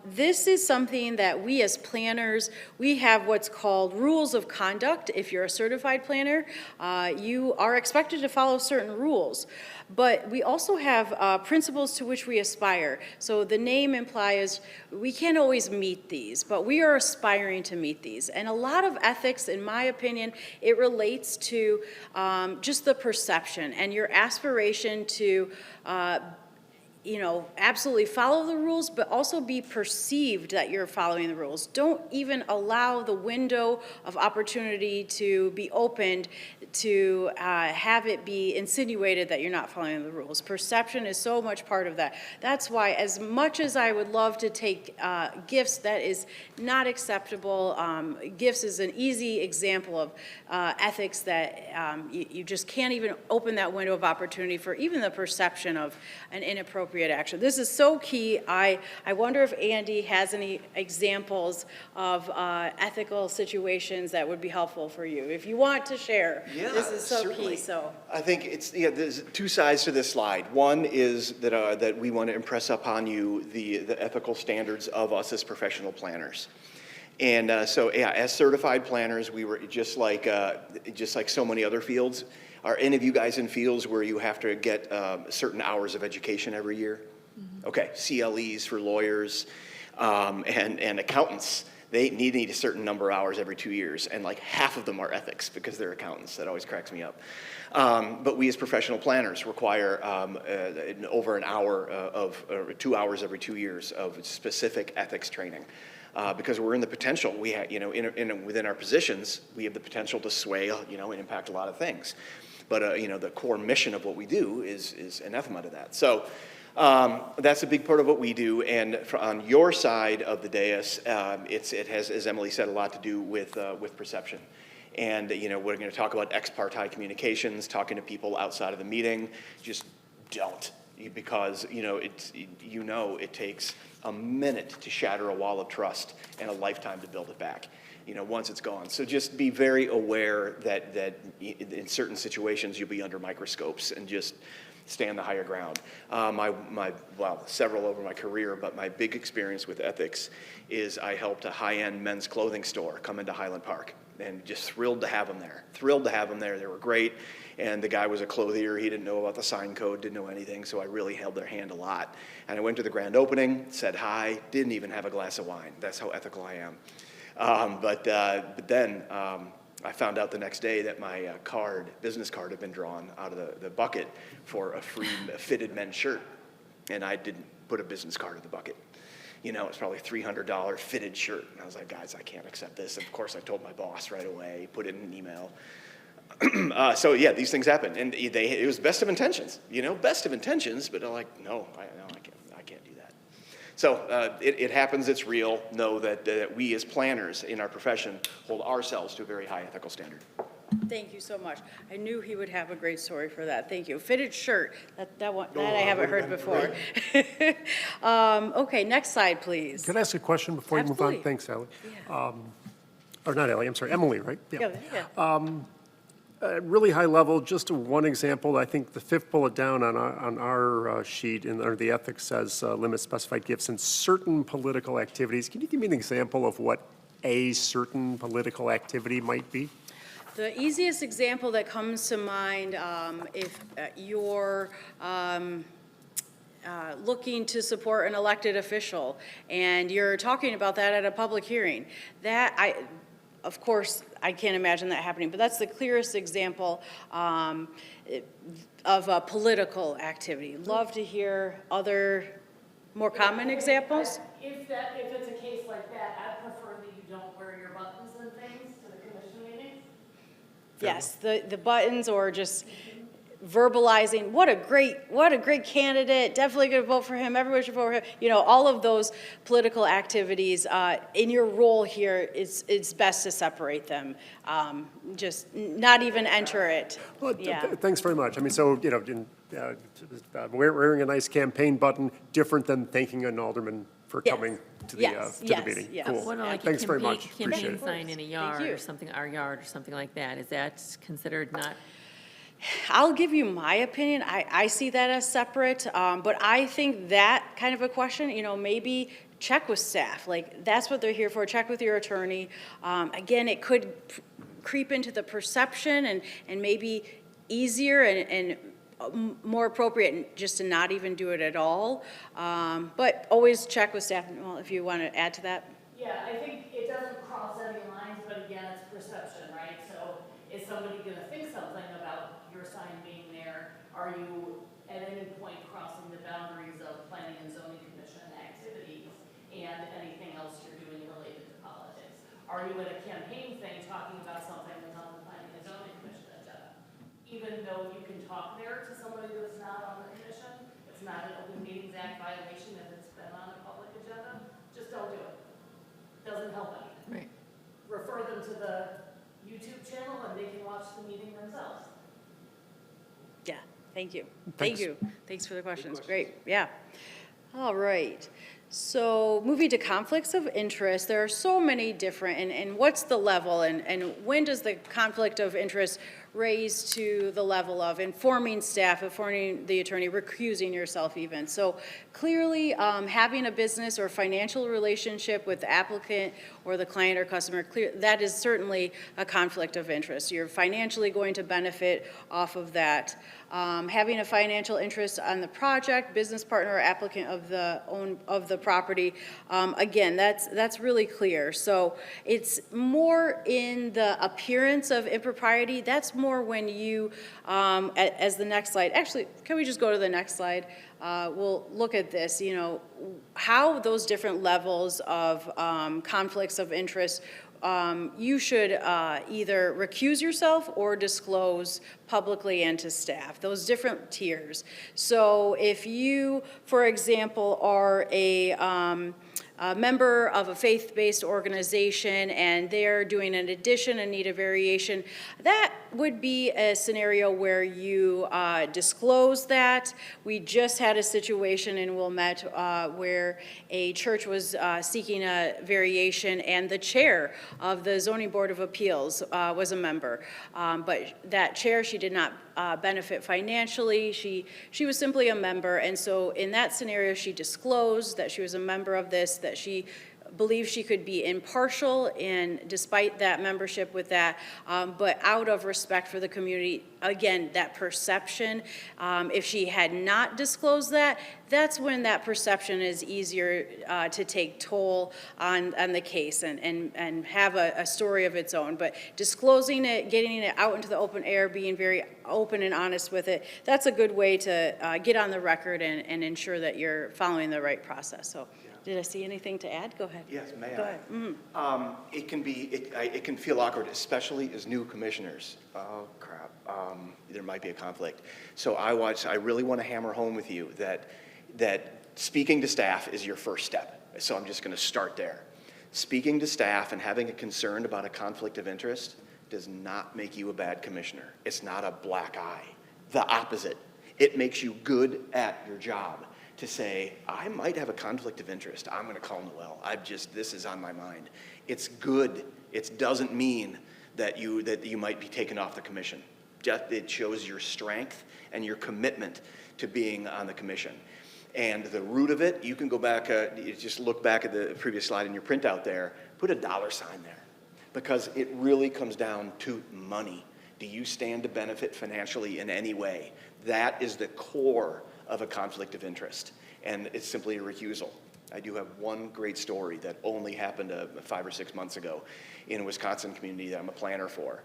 This is something that we as planners, we have what's called rules of conduct. If you're a certified planner, you are expected to follow certain rules. But we also have principles to which we aspire. So the name implies we can't always meet these, but we are aspiring to meet these. And a lot of ethics, in my opinion, it relates to just the perception and your aspiration to absolutely follow the rules, but also be perceived that you're following the rules. Don't even allow the window of opportunity to be opened to have it be insinuated that you're not following the rules. Perception is so much part of that. That's why, as much as I would love to take gifts, that is not acceptable. Gifts is an easy example of ethics that you just can't even open that window of opportunity for even the perception of an inappropriate action. This is so key. I wonder if Andy has any examples of ethical situations that would be helpful for you. If you want to share, this is so certainly. key. So I think there's two sides to this slide. One is that we want to impress upon you the ethical standards of us as professional planners. And as certified planners, we were just like so many other fields. Are any of you guys in fields where you have to get certain hours of education every year? Mm-hmm. Okay, CLEs for lawyers and accountants. They need a certain number of hours every 2 years, and like half of them are ethics because they're accountants. That always cracks me up. But we as professional planners require over an hour or 2 hours every 2 years of specific ethics training. Because we're in the potential, we have, within our positions, we have the potential to sway, and impact a lot of things. But, the core mission of what we do is anathema to that. So that's a big part of what we do. And on your side of the dais, it has, as Emily said, a lot to do with perception. And, we're going to talk about ex parte communications, talking to people outside of the meeting. Just don't. Because, it takes a minute to shatter a wall of trust and a lifetime to build it back, once it's gone. So just be very aware that in certain situations you'll be under microscopes, and just stay on the higher ground. Several over my career, but my big experience with ethics is I helped a high-end men's clothing store come into Highland Park, and just thrilled to have them there. They were great. And the guy was a clothier. He didn't know about the sign code, didn't know anything, so I really held their hand a lot. And I went to the grand opening, said hi, didn't even have a glass of wine. That's how ethical I am. But then I found out the next day that my business card had been drawn out of the bucket for a free fitted men's shirt. And I didn't put a business card in the bucket. It's probably a $300 fitted shirt. And I was like, guys, I can't accept this. And of course, I told my boss right away, put it in an email. These things happen, and it was best of intentions, but I'm like, no, I can't do that. So it happens, it's real. Know that we as planners in our profession hold ourselves to a very high ethical standard. thank you so much. I knew he would have a great story for that. Thank you. Fitted shirt, that I haven't heard before. Okay, next slide, please. Can I ask a question before you move on? Absolutely. Thanks, Ally. Yeah. Or not Ally, I'm sorry, Emily, right? Yeah. Really high level, just one example. I think the fifth bullet down on our sheet under the ethics says limit specified gifts in certain political activities. Can you give me an example of what a certain political activity might be? The easiest example that comes to mind, if you're looking to support an elected official and you're talking about that at a public hearing, of course, I can't imagine that happening, but that's the clearest example of a political activity. Love to hear other more common examples. If it's a case like that, I prefer that you don't wear your buttons and things to the commission meetings. Yes, the buttons or just verbalizing, what a great candidate, definitely gonna vote for him, everyone should vote for him. You know, all of those political activities, in your role here, it's best to separate them. Just not even enter it. Well, Yeah. thanks very much. I mean, so, you know, wearing a nice campaign button, different than thanking an alderman for Yes. coming to the, Yes, to the yes, meeting. yes. Cool. What about like a Thanks very campaign, much. Appreciate campaign it. sign in a yard you. or something, our yard or something like that? Is that considered not? I'll give you my opinion. I see that as separate, but I think that kind of a question, you know, maybe check with staff. Like, that's what they're here for. Check with your attorney. Again, it could creep into the perception and maybe easier and more appropriate just to not even do it at all. But always check with staff, well, if you want to add to that. Yeah, I think it doesn't cross any lines, but again, it's perception, right? So is somebody gonna think something about your sign being there? Are you at any point crossing the boundaries of planning and zoning commission activities and anything else you're doing related to politics? Are you at a campaign thing talking about something that's on the planning and zoning commission agenda? Even though you can talk there to somebody that's not on the commission, it's not an Open Meetings Act violation if it's been on a public agenda, just don't do it. Doesn't help anything. Right. Refer them to the YouTube channel and they can watch the meeting themselves. Yeah, thank you. Thanks. Thank you. Thanks for the questions. Great, yeah. All right. So moving to conflicts of interest, there are so many different, and what's the level and when does the conflict of interest raise to the level of informing staff, informing the attorney, recusing yourself even? So clearly, having a business or financial relationship with the applicant or the client or customer, that is certainly a conflict of interest. You're financially going to benefit off of that. Having a financial interest on the project, business partner or applicant of the property, again, that's really clear. So it's more in the appearance of impropriety. That's more when you, as the next slide, actually, can we just go to the next slide? We'll look at this, you know, how those different levels of conflicts of interest, you should either recuse yourself or disclose publicly and to staff, those different tiers. So if you, for example, are a member of a faith-based organization and they're doing an addition and need a variation, that would be a scenario where you disclose that. We just had a situation in Wilmette where a church was seeking a variation and the chair of the Zoning Board of Appeals was a member. But that chair, she did not benefit financially. She was simply a member, and so in that scenario, she disclosed that she was a member of this, that she believed she could be impartial and despite that membership with that, but out of respect for the community, again, that perception, if she had not disclosed that, that's when that perception is easier to take toll on the case and have a story of its own. But disclosing it, getting it out into the open air, being very open and honest with it, that's a good way to get on the record and ensure that you're following the right process. So. Did I see anything to add? Go ahead. Yes, may I? Go ahead. It can feel awkward, especially as new commissioners. Oh, crap, there might be a conflict. So I really want to hammer home with you that speaking to staff is your first step. So I'm just going to start there. Speaking to staff and having a concern about a conflict of interest does not make you a bad commissioner. It's not a black eye. The opposite. It makes you good at your job. To say, I might have a conflict of interest. I'm going to call Noel. This is on my mind. It's good. It doesn't mean that you might be taken off the commission. It shows your strength and your commitment to being on the commission. And the root of it, you can go back, you just look back at the previous slide in your printout there, put a dollar sign there. Because it really comes down to money. Do you stand to benefit financially in any way? That is the core of a conflict of interest, and it's simply a recusal. I do have one great story that only happened 5 or 6 months ago in a Wisconsin community that I'm a planner for.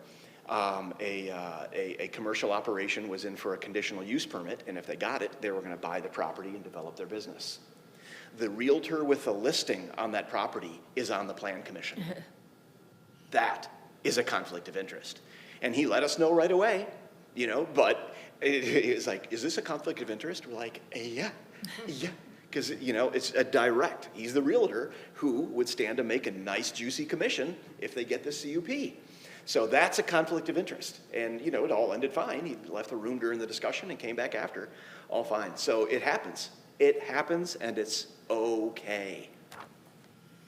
A commercial operation was in for a conditional use permit, and if they got it, they were going to buy the property and develop their business. the realtor with the listing on that property is on the plan commission. That is a conflict of interest. And he let us know right away, you know, but it was like, is this a conflict of interest? We're like, yeah, yeah. Because, you know, it's a direct. He's the realtor who would stand to make a nice juicy commission if they get this CUP. So that's a conflict of interest. And, you know, it all ended fine. He left the room during the discussion and came back after. All fine. So it happens. It happens, and it's okay.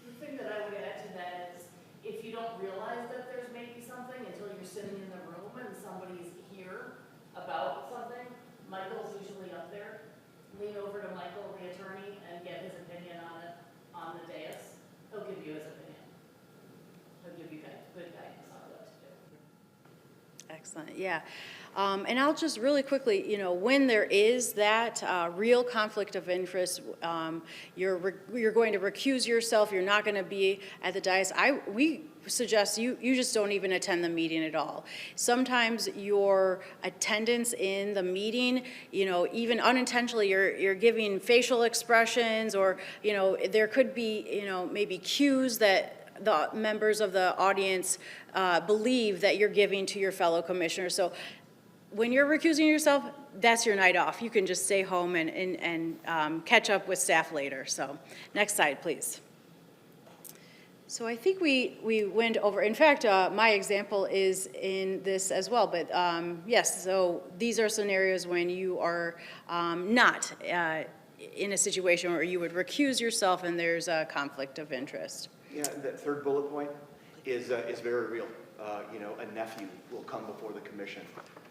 The thing that I would add to that is, if you don't realize that there's maybe something until you're sitting in the room and somebody's here about something, Michael's usually up there. Lean over to Michael, the attorney, and get his opinion on it on the dais. He'll give you his opinion. He'll give you good guidance on what to do. Excellent, yeah. And I'll just really quickly, you know, when there is that real conflict of interest, you're going to recuse yourself, you're not going to be at the dais. We suggest you just don't even attend the meeting at all. Sometimes your attendance in the meeting, you know, even unintentionally, you're giving facial expressions, or, you know, there could be, you know, maybe cues that the members of the audience believe that you're giving to your fellow commissioners. So when you're recusing yourself, that's your night off. You can just stay home and catch up with staff later. So next slide, please. So I think we went over, in fact, my example is in this as well, but yes, so these are scenarios when you are not in a situation where you would recuse yourself and there's a conflict of interest. Yeah, that third bullet point is very real. You know, a nephew will come before the commission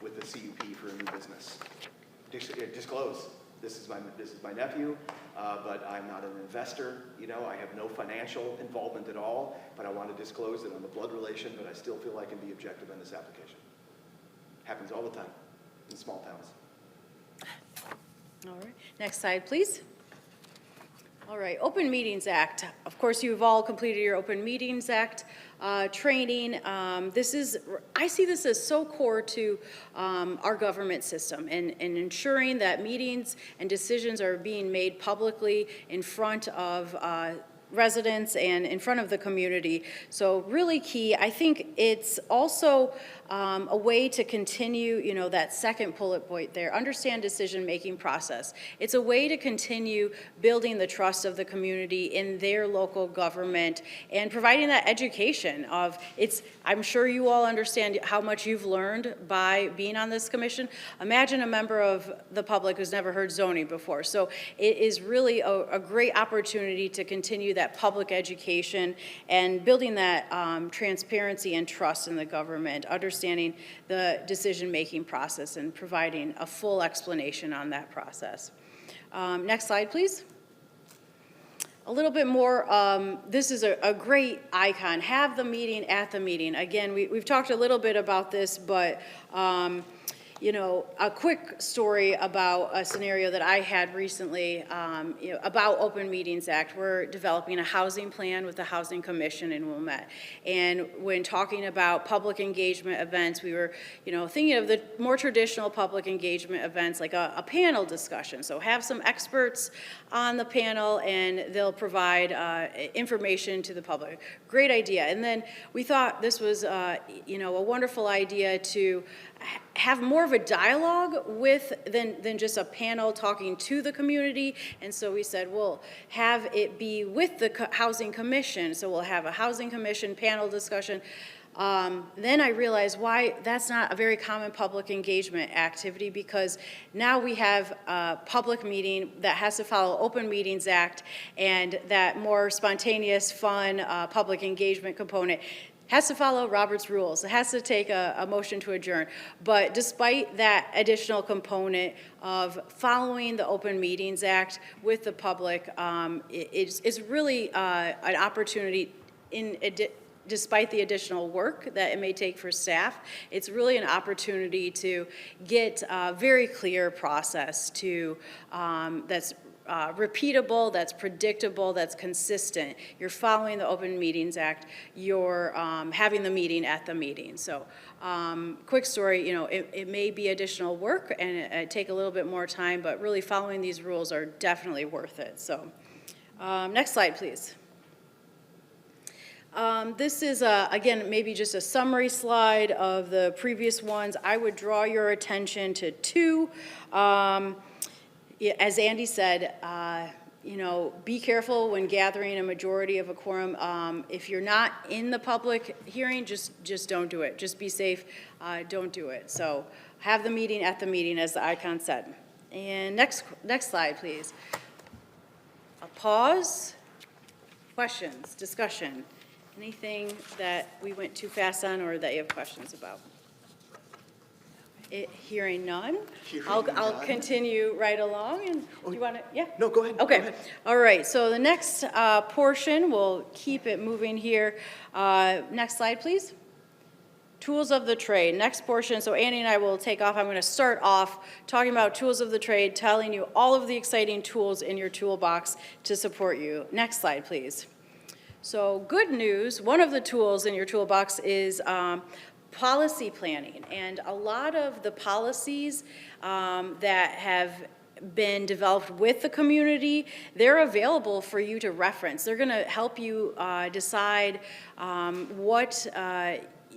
with a CUP for a new business. Disclose, this is my nephew, but I'm not an investor. You know, I have no financial involvement at all, but I want to disclose that I'm a blood relation, but I still feel I can be objective in this application. Happens all the time in small towns. All right, next slide, please. All right, Open Meetings Act. Of course, you've all completed your Open Meetings Act training. I see this as so core to our government system and ensuring that meetings and decisions are being made publicly in front of residents and in front of the community. So really key. I think it's also a way to continue, you know, that second bullet point there, understand decision-making process. It's a way to continue building the trust of the community in their local government and providing that education of I'm sure you all understand how much you've learned by being on this commission. Imagine a member of the public who's never heard zoning before. So it is really a great opportunity to continue that public education and building that transparency and trust in the government, understanding the decision-making process and providing a full explanation on that process. Next slide, please. A little bit more, this is a great icon. Have the meeting at the meeting. Again, we've talked a little bit about this, but you know, a quick story about a scenario that I had recently, you know, about Open Meetings Act. We're developing a housing plan with the Housing Commission in Wilmette. And when talking about public engagement events, we were, you know, thinking of the more traditional public engagement events like a panel discussion. So have some experts on the panel and they'll provide information to the public. Great idea. And then we thought this was, you know, a wonderful idea to have more of a dialogue than just a panel talking to the community. And so we said, we'll have it be with the Housing Commission. So we'll have a Housing Commission panel discussion. Then I realized why that's not a very common public engagement activity, because now we have a public meeting that has to follow Open Meetings Act, and that more spontaneous, fun public engagement component has to follow Robert's rules. It has to take a motion to adjourn. But despite that additional component of following the Open Meetings Act with the public, it's really an opportunity despite the additional work that it may take for staff, it's really an opportunity to get a very clear process that's repeatable, that's predictable, that's consistent. You're following the Open Meetings Act, you're having the meeting at the meeting. So quick story, you know, it may be additional work and it take a little bit more time, but really following these rules are definitely worth it. So Next slide, please. This is, again, maybe just a summary slide of the previous ones. I would draw your attention to two. Yeah, as Andy said, you know, be careful when gathering a majority of a quorum. If you're not in the public hearing, just don't do it. Just be safe, don't do it. So have the meeting at the meeting, as the icon said. And next slide, please. A pause, questions, discussion. Anything that we went too fast on or that you have questions about? Hearing none, I'll continue right along, and do you want to, yeah? No, go ahead. Okay, Go ahead. all right, so the next portion, we'll keep it moving here. Next slide, please. Tools of the trade, next portion, so Andy and I will take off. I'm going to start off talking about tools of the trade, telling you all of the exciting tools in your toolbox to support you. Next slide, please. So good news, one of the tools in your toolbox is policy planning, and a lot of the policies that have been developed with the community, they're available for you to reference. They're going to help you decide what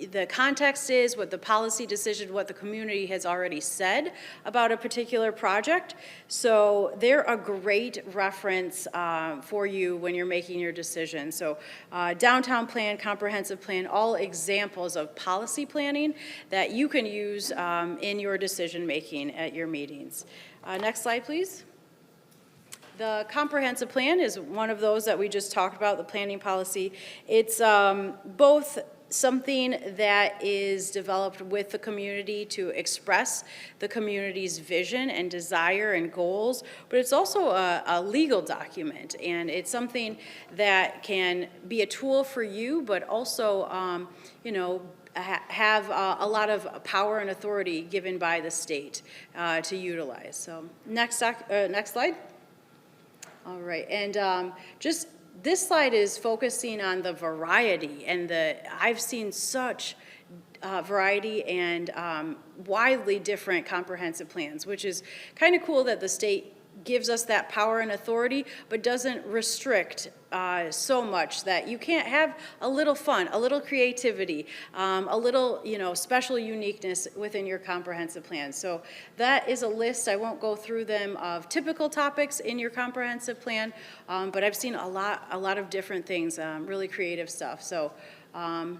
the context is, what the policy decision, what the community has already said about a particular project. So they're a great reference for you when you're making your decision. So downtown plan, comprehensive plan, all examples of policy planning that you can use in your decision making at your meetings. Next slide, please. The comprehensive plan is one of those that we just talked about, the planning policy. It's both something that is developed with the community to express the community's vision and desire and goals, but it's also a legal document, and it's something that can be a tool for you, but also, you know, have a lot of power and authority given by the state to utilize. So next slide. All right, and just this slide is focusing on the variety, and I've seen such variety and widely different comprehensive plans, which is kind of cool that the state gives us that power and authority, but doesn't restrict so much that you can't have a little fun, a little creativity, a little, you know, special uniqueness within your comprehensive plan. So that is a list. I won't go through them of typical topics in your comprehensive plan, but I've seen a lot of different things, really creative stuff. So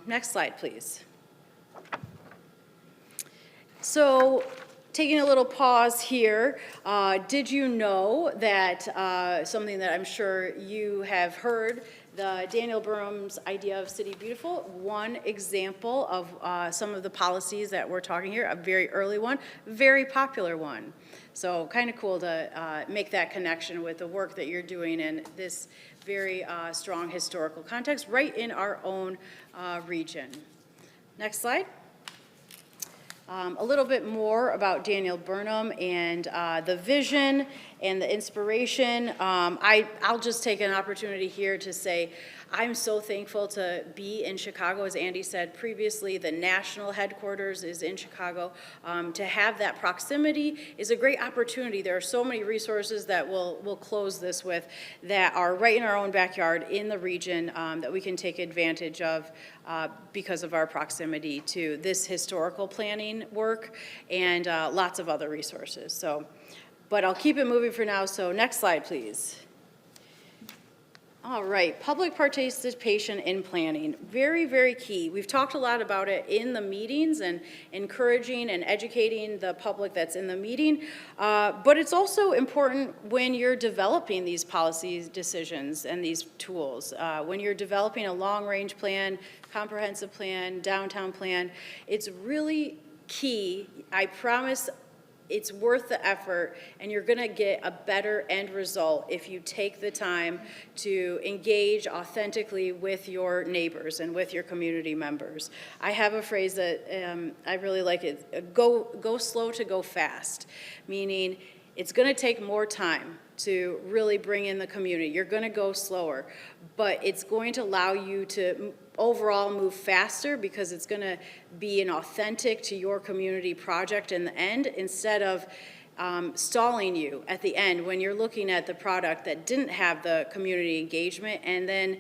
next slide, please. So taking a little pause here, did you know that something that I'm sure you have heard, the Daniel Burnham's idea of City Beautiful, one example of some of the policies that we're talking here, a very early one, very popular one. So kind of cool to make that connection with the work that you're doing in this very strong historical context right in our own region. Next slide. A little bit more about Daniel Burnham and the vision and the inspiration. I'll just take an opportunity here to say I'm so thankful to be in Chicago. As Andy said previously, the national headquarters is in Chicago. To have that proximity is a great opportunity. There are so many resources that we'll close this with that are right in our own backyard in the region that we can take advantage of because of our proximity to this historical planning work and lots of other resources. So, but I'll keep it moving for now. So next slide, please. All right, public participation in planning, very, very key. We've talked a lot about it in the meetings and encouraging and educating the public that's in the meeting, but it's also important when you're developing these policy decisions and these tools. When you're developing a long-range plan, comprehensive plan, downtown plan, it's really key. I promise it's worth the effort, and you're going to get a better end result if you take the time to engage authentically with your neighbors and with your community members. I have a phrase that I really like it, go slow to go fast, meaning it's going to take more time to really bring in the community. You're going to go slower, but it's going to allow you to overall move faster because it's going to be an authentic to your community project in the end instead of stalling you at the end when you're looking at the product that didn't have the community engagement, and then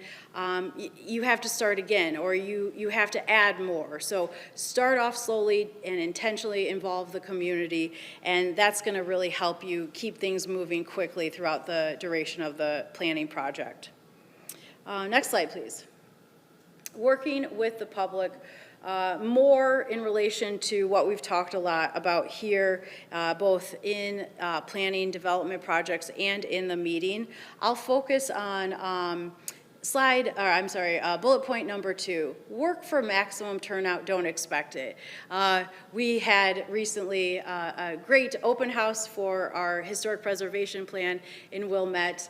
you have to start again, or you have to add more. So start off slowly and intentionally involve the community, and that's going to really help you keep things moving quickly throughout the duration of the planning project. Next slide, please. Working with the public. More in relation to what we've talked a lot about here, both in planning development projects and in the meeting. I'll focus on bullet point number 2, work for maximum turnout, don't expect it. We had recently a great open house for our historic preservation plan in Wilmette.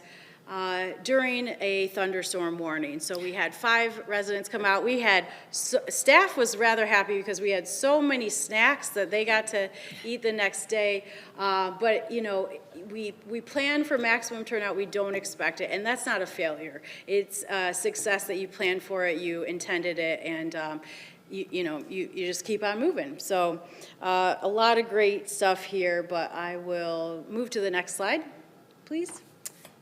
During a thunderstorm warning. So we had 5 residents come out. We had, staff was rather happy because we had so many snacks that they got to eat the next day. But, you know, we plan for maximum turnout, we don't expect it, and that's not a failure. It's a success that you planned for it, you intended it, and you just keep on moving. So a lot of great stuff here, but I will move to the next slide, please.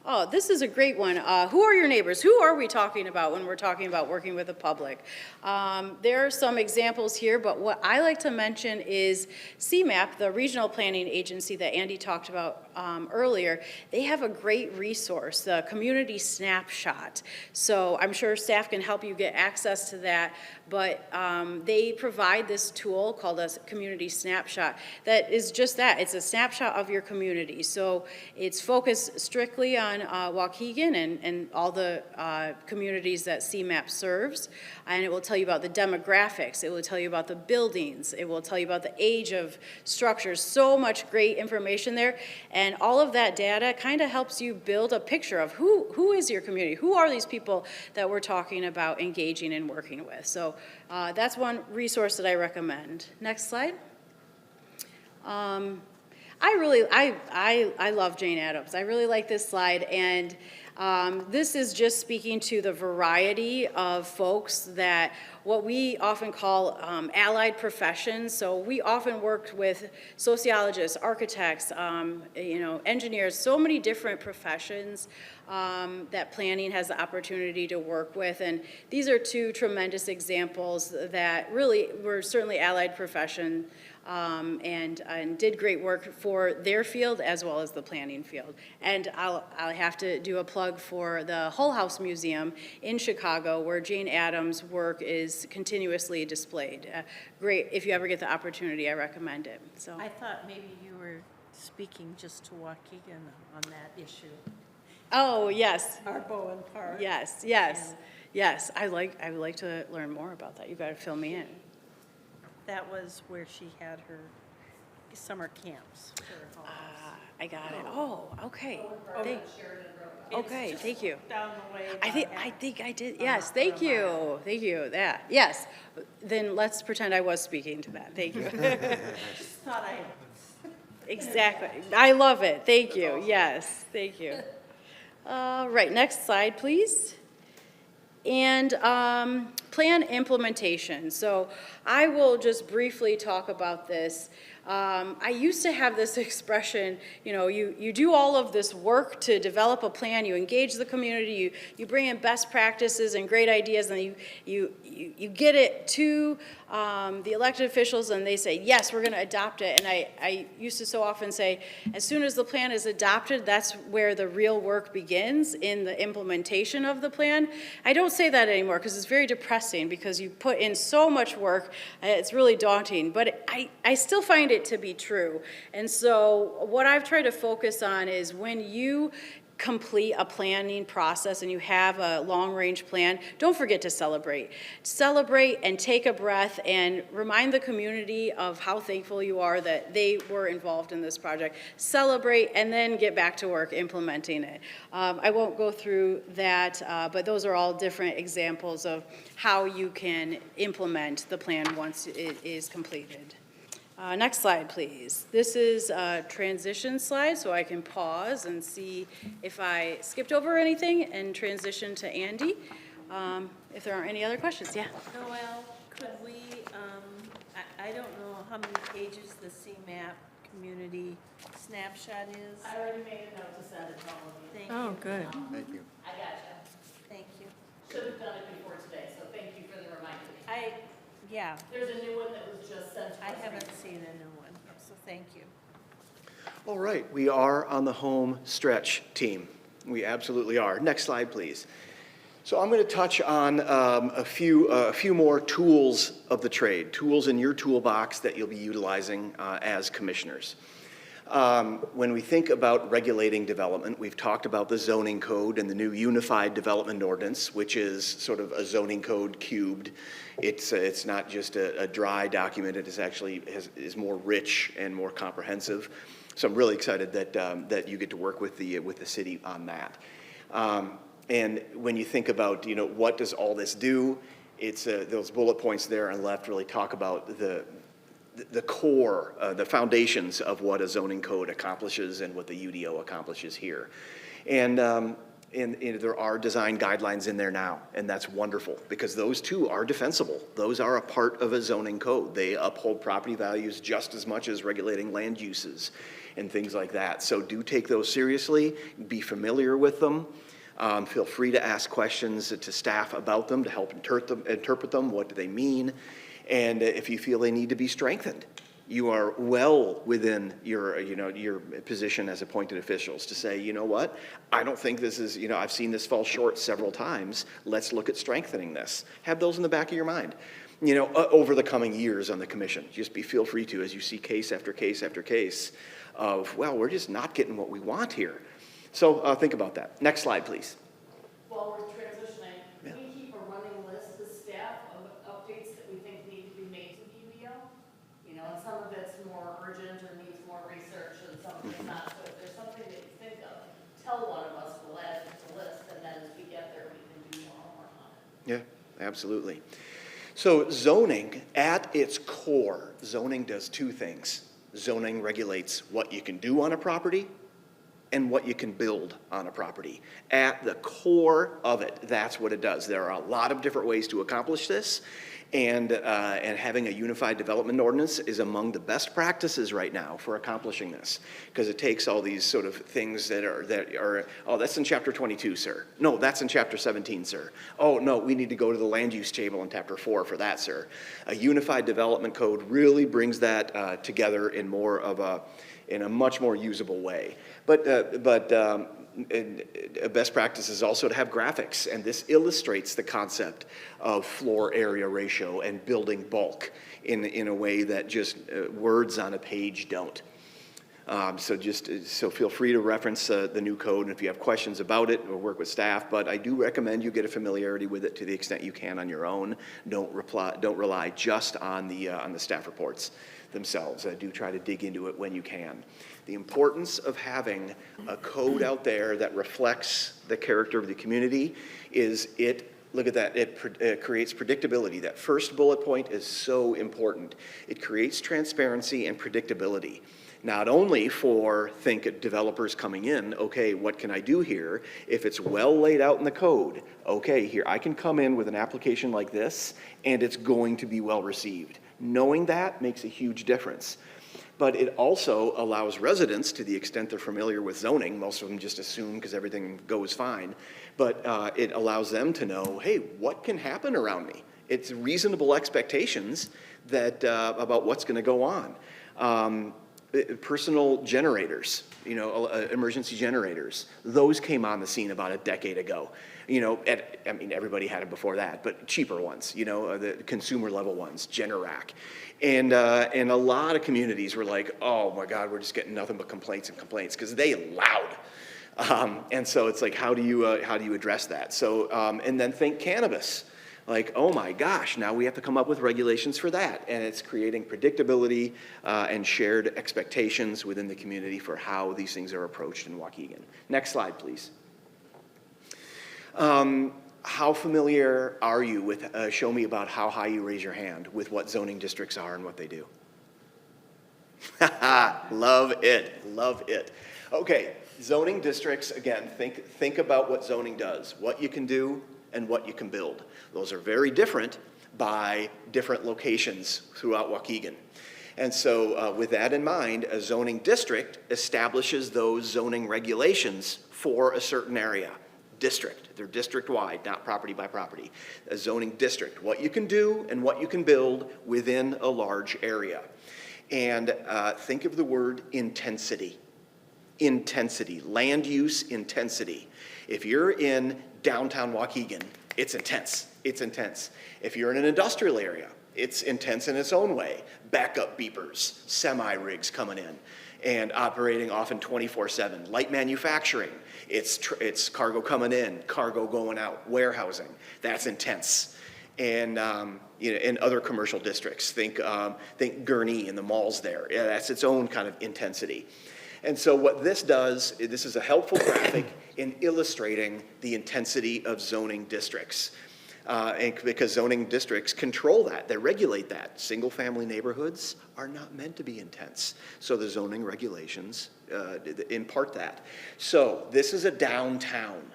Oh, this is a great one. Who are your neighbors? Who are we talking about when we're talking about working with the public? There are some examples here, but what I like to mention is CMAP, the regional planning agency that Andy talked about earlier. They have a great resource, the community snapshot. So I'm sure staff can help you get access to that, but they provide this tool called a community snapshot that is just that. It's a snapshot of your community. So it's focused strictly on Waukegan and all the communities that CMAP serves, and it will tell you about the demographics, it will tell you about the buildings, it will tell you about the age of structures, so much great information there, and all of that data kind of helps you build a picture of who is your community, who are these people that we're talking about engaging and working with. So that's one resource that I recommend. Next slide. I love Jane Addams. I really like this slide, and this is just speaking to the variety of folks that what we often call allied professions. So we often worked with sociologists, architects, engineers, so many different professions that planning has the opportunity to work with. And these are 2 tremendous examples that really were certainly allied profession and did great work for their field as well as the planning field. And I'll have to do a plug for the Hull House Museum in Chicago, where Jane Addams' work is continuously displayed. Great, if you ever get the opportunity, I recommend it. So I thought maybe you were speaking just to Waukegan on that issue. Oh, yes. Arboe and Park. Yes. I would like to learn more about that. You got to fill me in. That was where she had her summer camps for her homes. I got it. Oh, okay. Okay, thank you. Down the way. I think I did. Yes, thank you. Thank you. That. Yes. Then let's pretend I was speaking to that. Thank you. Thought I. Exactly. I love it. Thank you. Yes. Thank you. Right. Next slide, please. And plan implementation. So I will just briefly talk about this. I used to have this expression, you do all of this work to develop a plan, you engage the community, you bring in best practices and great ideas, and you get it to the elected officials, and they say, yes, we're going to adopt it. And I used to so often say, as soon as the plan is adopted, that's where the real work begins in the implementation of the plan. I don't say that anymore because it's very depressing, because you put in so much work, it's really daunting, but I still find it to be true. And so what I've tried to focus on is when you complete a planning process and you have a long-range plan, don't forget to celebrate. Celebrate and take a breath and remind the community of how thankful you are that they were involved in this project. Celebrate and then get back to work implementing it. I won't go through that, but those are all different examples of how you can implement the plan once it is completed. Next slide, please. This is a transition slide, so I can pause and see if I skipped over anything and transition to Andy. If there aren't any other questions, yeah. Noel, could we, I don't know how many pages the CMAP community snapshot is? I already made a note to send it to all of you. Thank Oh, you. good. Thank you. I gotcha. Thank you. Should have done it before today, so thank you for the reminder. Yeah, There's a new one that was just sent to us. I haven't seen a new one, so thank you. All right, we are on the home stretch, team. We absolutely are. Next slide, please. So I'm going to touch on a few more tools of the trade, tools in your toolbox that you'll be utilizing as commissioners. When we think about regulating development, we've talked about the zoning code and the new unified development ordinance, which is sort of a zoning code cubed. It's not just a dry document. It is actually is more rich and more comprehensive. So I'm really excited that you get to work with the city on that. And when you think about, what does all this do? It's those bullet points there on the left really talk about the core, the foundations of what a zoning code accomplishes and what the UDO accomplishes here. And there are design guidelines in there now, and that's wonderful because those too are defensible. Those are a part of a zoning code. They uphold property values just as much as regulating land uses and things like that. So do take those seriously, be familiar with them. Feel free to ask questions to staff about them to help interpret them. What do they mean? And if you feel they need to be strengthened, you are well within your position as appointed officials to say, you know what, I don't think this is, I've seen this fall short several times. Let's look at strengthening this. Have those in the back of your mind. Over the coming years on the commission, feel free to, as you see case after case after case of, well, we're just not getting what we want here. So think about that. Next slide, please. While we're transitioning, we keep a running list to staff of updates that we think need to be made to the UDO. And some of it's more urgent or needs more research and some of it's not. So if there's something that you think of, tell one of us, we'll add it to the list, and then as we get there, we can do more homework on it. Yeah, absolutely. So zoning, at its core, zoning does two things. Zoning regulates what you can do on a property and what you can build on a property. At the core of it, that's what it does. There are a lot of different ways to accomplish this, and having a unified development ordinance is among the best practices right now for accomplishing this, because it takes all these sort of things that are, oh, that's in chapter 22, sir. No, that's in chapter 17, sir. Oh, no, we need to go to the land use table in chapter 4 for that, sir. A unified development code really brings that together in a much more usable way. But best practice is also to have graphics, and this illustrates the concept of floor area ratio and building bulk in a way that just words on a page don't. So feel free to reference the new code, and if you have questions about it, or work with staff. But I do recommend you get a familiarity with it to the extent you can on your own. Don't rely just on the staff reports themselves. Do try to dig into it when you can. The importance of having a code out there that reflects the character of the community is look at that, it creates predictability. That first bullet point is so important. It creates transparency and predictability. Not only for developers coming in, okay, what can I do here? If it's well laid out in the code, okay, here, I can come in with an application like this and it's going to be well received. Knowing that makes a huge difference. But it also allows residents, to the extent they're familiar with zoning, most of them just assume because everything goes fine, but it allows them to know, hey, what can happen around me? It's reasonable expectations that about what's going to go on. Personal generators, emergency generators, those came on the scene about a decade ago. Everybody had them before that, but cheaper ones, the consumer level ones, Generac. And a lot of communities were like, oh my God, we're just getting nothing but complaints and complaints because they loud. And so it's like, how do you address that? So, and then think cannabis. Like, oh my gosh, now we have to come up with regulations for that. And it's creating predictability and shared expectations within the community for how these things are approached in Waukegan. Next slide, please. How familiar are you with, show me about how high you raise your hand with what zoning districts are and what they do. Love it, love it. Okay, zoning districts, again, think about what zoning does, what you can do and what you can build. Those are very different by different locations throughout Waukegan. And so with that in mind, a zoning district establishes those zoning regulations for a certain area. District, they're district-wide, not property by property. A zoning district, what you can do and what you can build within a large area. And think of the word intensity. Intensity, land use intensity. If you're in downtown Waukegan, it's intense. It's intense. If you're in an industrial area, it's intense in its own way. Backup beepers, semi-rigs coming in and operating often 24/7. Light manufacturing, it's cargo coming in, cargo going out, warehousing. That's intense. And in other commercial districts, think Gurnee and the malls there. Yeah, that's its own kind of intensity. And so what this does, this is a helpful graphic in illustrating the intensity of zoning districts. And because zoning districts control that, they regulate that. Single-family neighborhoods are not meant to be intense. So the zoning regulations impart that. So this is a downtown.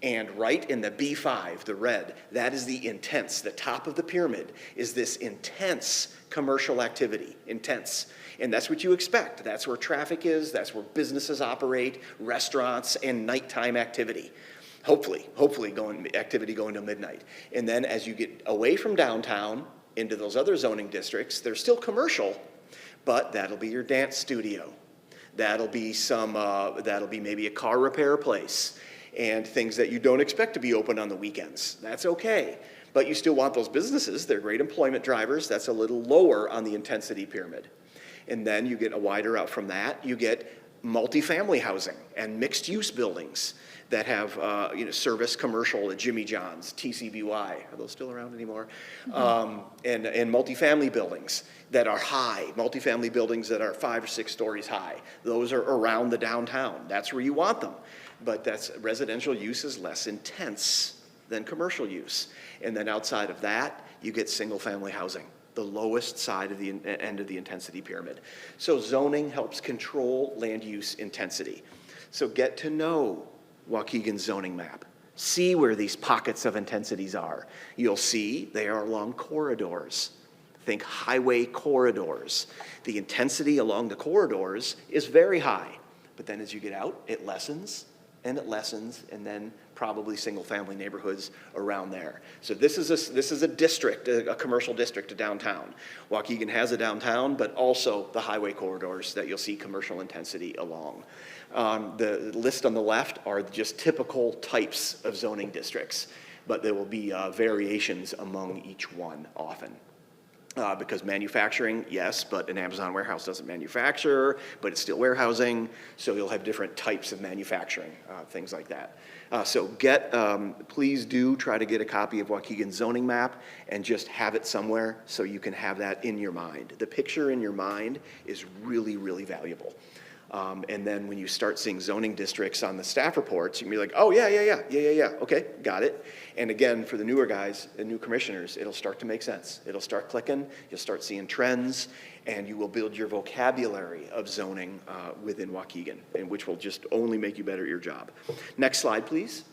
And right in the B5, the red, that is the intense. The top of the pyramid is this intense commercial activity, intense. And that's what you expect. That's where traffic is, that's where businesses operate, restaurants, and nighttime activity. Hopefully activity going till midnight. And then as you get away from downtown into those other zoning districts, they're still commercial, but that'll be your dance studio. That'll be maybe a car repair place and things that you don't expect to be open on the weekends. That's okay. But you still want those businesses. They're great employment drivers. That's a little lower on the intensity pyramid. And then you get a wider out from that. You get multifamily housing and mixed-use buildings that have service commercial at Jimmy John's, TCBY, are those still around anymore? And multifamily buildings that are high, multifamily buildings that are 5 or 6 stories high. Those are around the downtown. That's where you want them. But residential use is less intense than commercial use. And then outside of that, you get single-family housing, the lowest side of the end of the intensity pyramid. So zoning helps control land use intensity. So get to know Waukegan's zoning map. See where these pockets of intensities are. You'll see they are along corridors. Think highway corridors. The intensity along the corridors is very high, but then as you get out, it lessens, and then probably single-family neighborhoods around there. So this is a district, a commercial district, a downtown. Waukegan has a downtown, but also the highway corridors that you'll see commercial intensity along. The list on the left are just typical types of zoning districts, but there will be variations among each one often. Because manufacturing, yes, but an Amazon warehouse doesn't manufacture, but it's still warehousing, so you'll have different types of manufacturing, things like that. So please do try to get a copy of Waukegan's zoning map and just have it somewhere so you can have that in your mind. The picture in your mind is really, really valuable. And then when you start seeing zoning districts on the staff reports, you can be like, oh, yeah, okay, got it. And again, for the newer guys, the new commissioners, it'll start to make sense. It'll start clicking, you'll start seeing trends, and you will build your vocabulary of zoning within Waukegan, and which will just only make you better at your job. Next slide, please.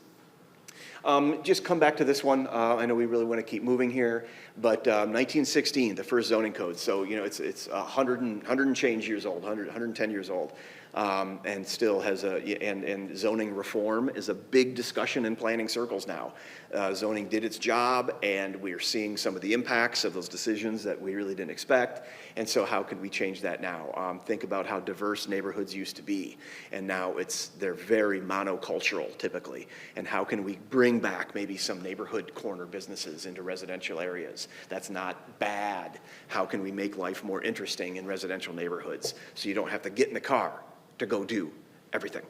Just come back to this one. I know we really want to keep moving here, but 1916, the first zoning code. So, it's 100 and change years old, 110 years old, and still has and zoning reform is a big discussion in planning circles now. Zoning did its job, and we're seeing some of the impacts of those decisions that we really didn't expect. And so how could we change that now? Think about how diverse neighborhoods used to be, and now they're very monocultural typically. And how can we bring back maybe some neighborhood corner businesses into residential areas? That's not bad. How can we make life more interesting in residential neighborhoods so you don't have to get in the car to go do everything?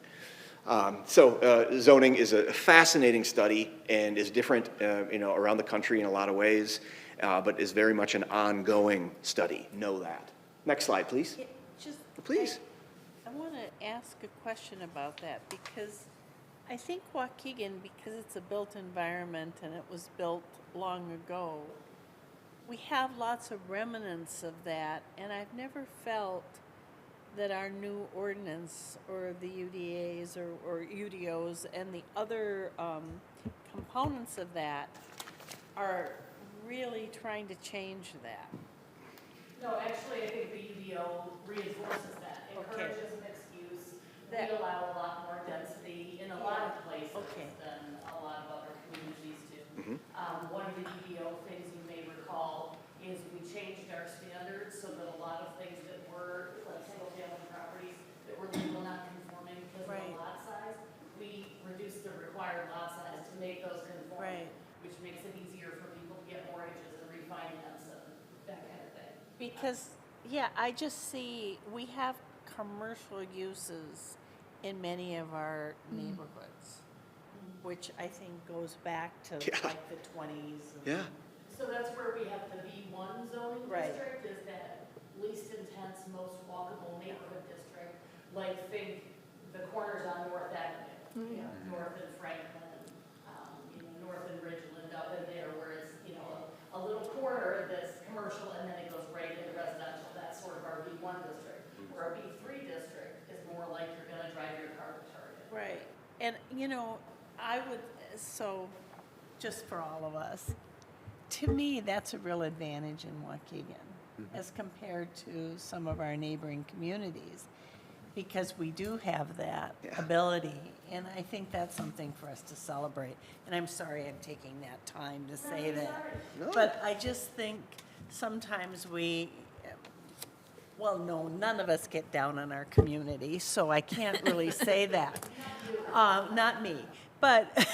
Zoning is a fascinating study and is different, around the country in a lot of ways, but is very much an ongoing study. Know that. Next slide, please. Please. I want to ask a question about that because I think Waukegan, because it's a built environment and it was built long ago, we have lots of remnants of that, and I've never felt that our new ordinance or the UDAs or UDOs and the other components of that are really trying to change that. No, actually, I think the UDO reinforces that, encourages mixed use. We allow a lot more density in a lot of places than a lot of other communities do. One of the UDO things you may recall is we changed our standards so that a lot of things that were like single-family properties that were legal non-conforming because of the lot size, we reduced the required lot size to make those conform, which makes it easier for people to get mortgages and refinance and that kind of thing. Because, yeah, I just see, we have commercial uses in many of our neighborhoods, which I think goes back to like the 20s. Yeah. So that's where we have the B1 zoning district, is that least intense, most walkable neighborhood district, like think the corners on North Avenue, you know, North and Franklin, North and Ridgeland up in there, where it's, a little corner that's commercial and then it goes right into residential. That's sort of our B1 district. Where our B3 district is more like you're gonna drive your car to Target. Right. And, I would, so, just for all of us, to me, that's a real advantage in Waukegan as compared to some of our neighboring communities, because we do have that ability, and I think that's something for us to celebrate. And I'm sorry I'm taking that time to say that. But I just think sometimes no, none of us get down on our community, so I can't really say that. Not me. But,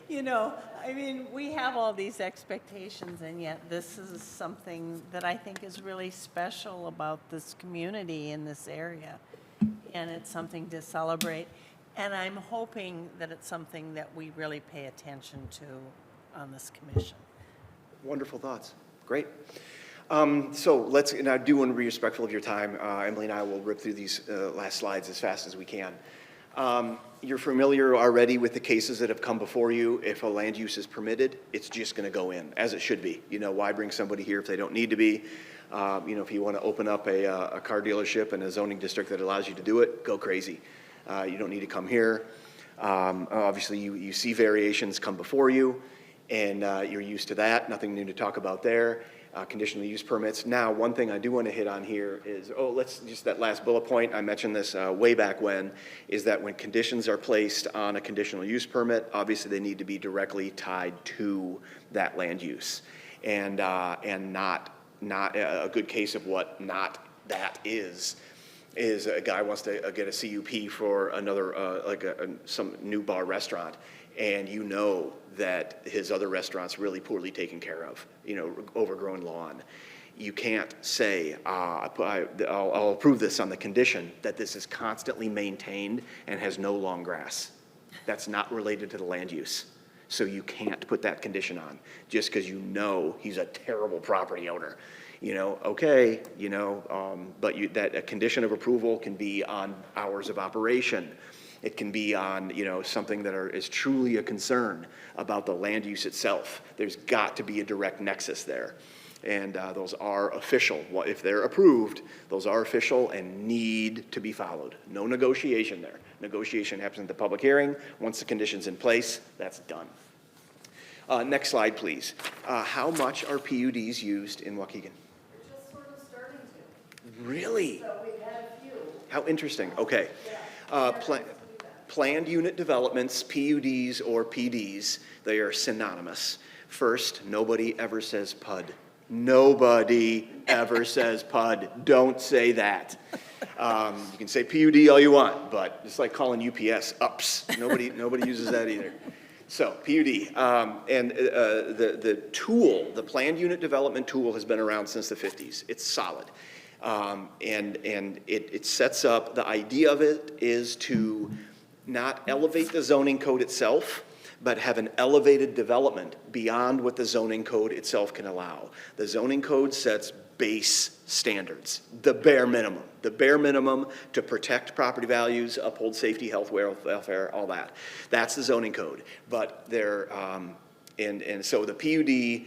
we have all these expectations, and yet this is something that I think is really special about this community in this area. And it's something to celebrate. And I'm hoping that it's something that we really pay attention to on this commission. Wonderful thoughts. Great. So let's, and I do want to be respectful of your time. Emily and I will rip through these last slides as fast as we can. You're familiar already with the cases that have come before you. If a land use is permitted, it's just going to go in, as it should be. Why bring somebody here if they don't need to be? If you want to open up a car dealership in a zoning district that allows you to do it, go crazy. You don't need to come here. Obviously, you see variations come before you, and you're used to that. Nothing new to talk about there. Conditional use permits. Now, one thing I do want to hit on here is, that last bullet point, I mentioned this way back when, is that when conditions are placed on a conditional use permit, obviously they need to be directly tied to that land use. And not a good case of what not that is a guy wants to get a CUP for another, some new bar restaurant, and that his other restaurant's really poorly taken care of, overgrown lawn. You can't say, I'll approve this on the condition that this is constantly maintained and has no long grass. That's not related to the land use. So you can't put that condition on just because he's a terrible property owner. But that a condition of approval can be on hours of operation. It can be on, something that is truly a concern about the land use itself. There's got to be a direct nexus there. And those are official. If they're approved, those are official and need to be followed. No negotiation there. Negotiation happens at the public hearing. Once the condition's in place, that's done. Next slide, please. How much are PUDs used in Waukegan? We're just sort of starting to. Really? So we've had a few. How interesting. Okay. Planned unit developments, PUDs or PDs, they are synonymous. First, nobody ever says PUD. Nobody ever says PUD. Don't say that. You can say PUD all you want, but it's like calling UPS UPS. Nobody uses that either. So PUD, and the tool, the planned unit development tool has been around since the 50s. It's solid. And it sets up, the idea of it is to not elevate the zoning code itself, but have an elevated development beyond what the zoning code itself can allow. The zoning code sets base standards, the bare minimum to protect property values, uphold safety, health, welfare, all that. That's the zoning code. But so the PUD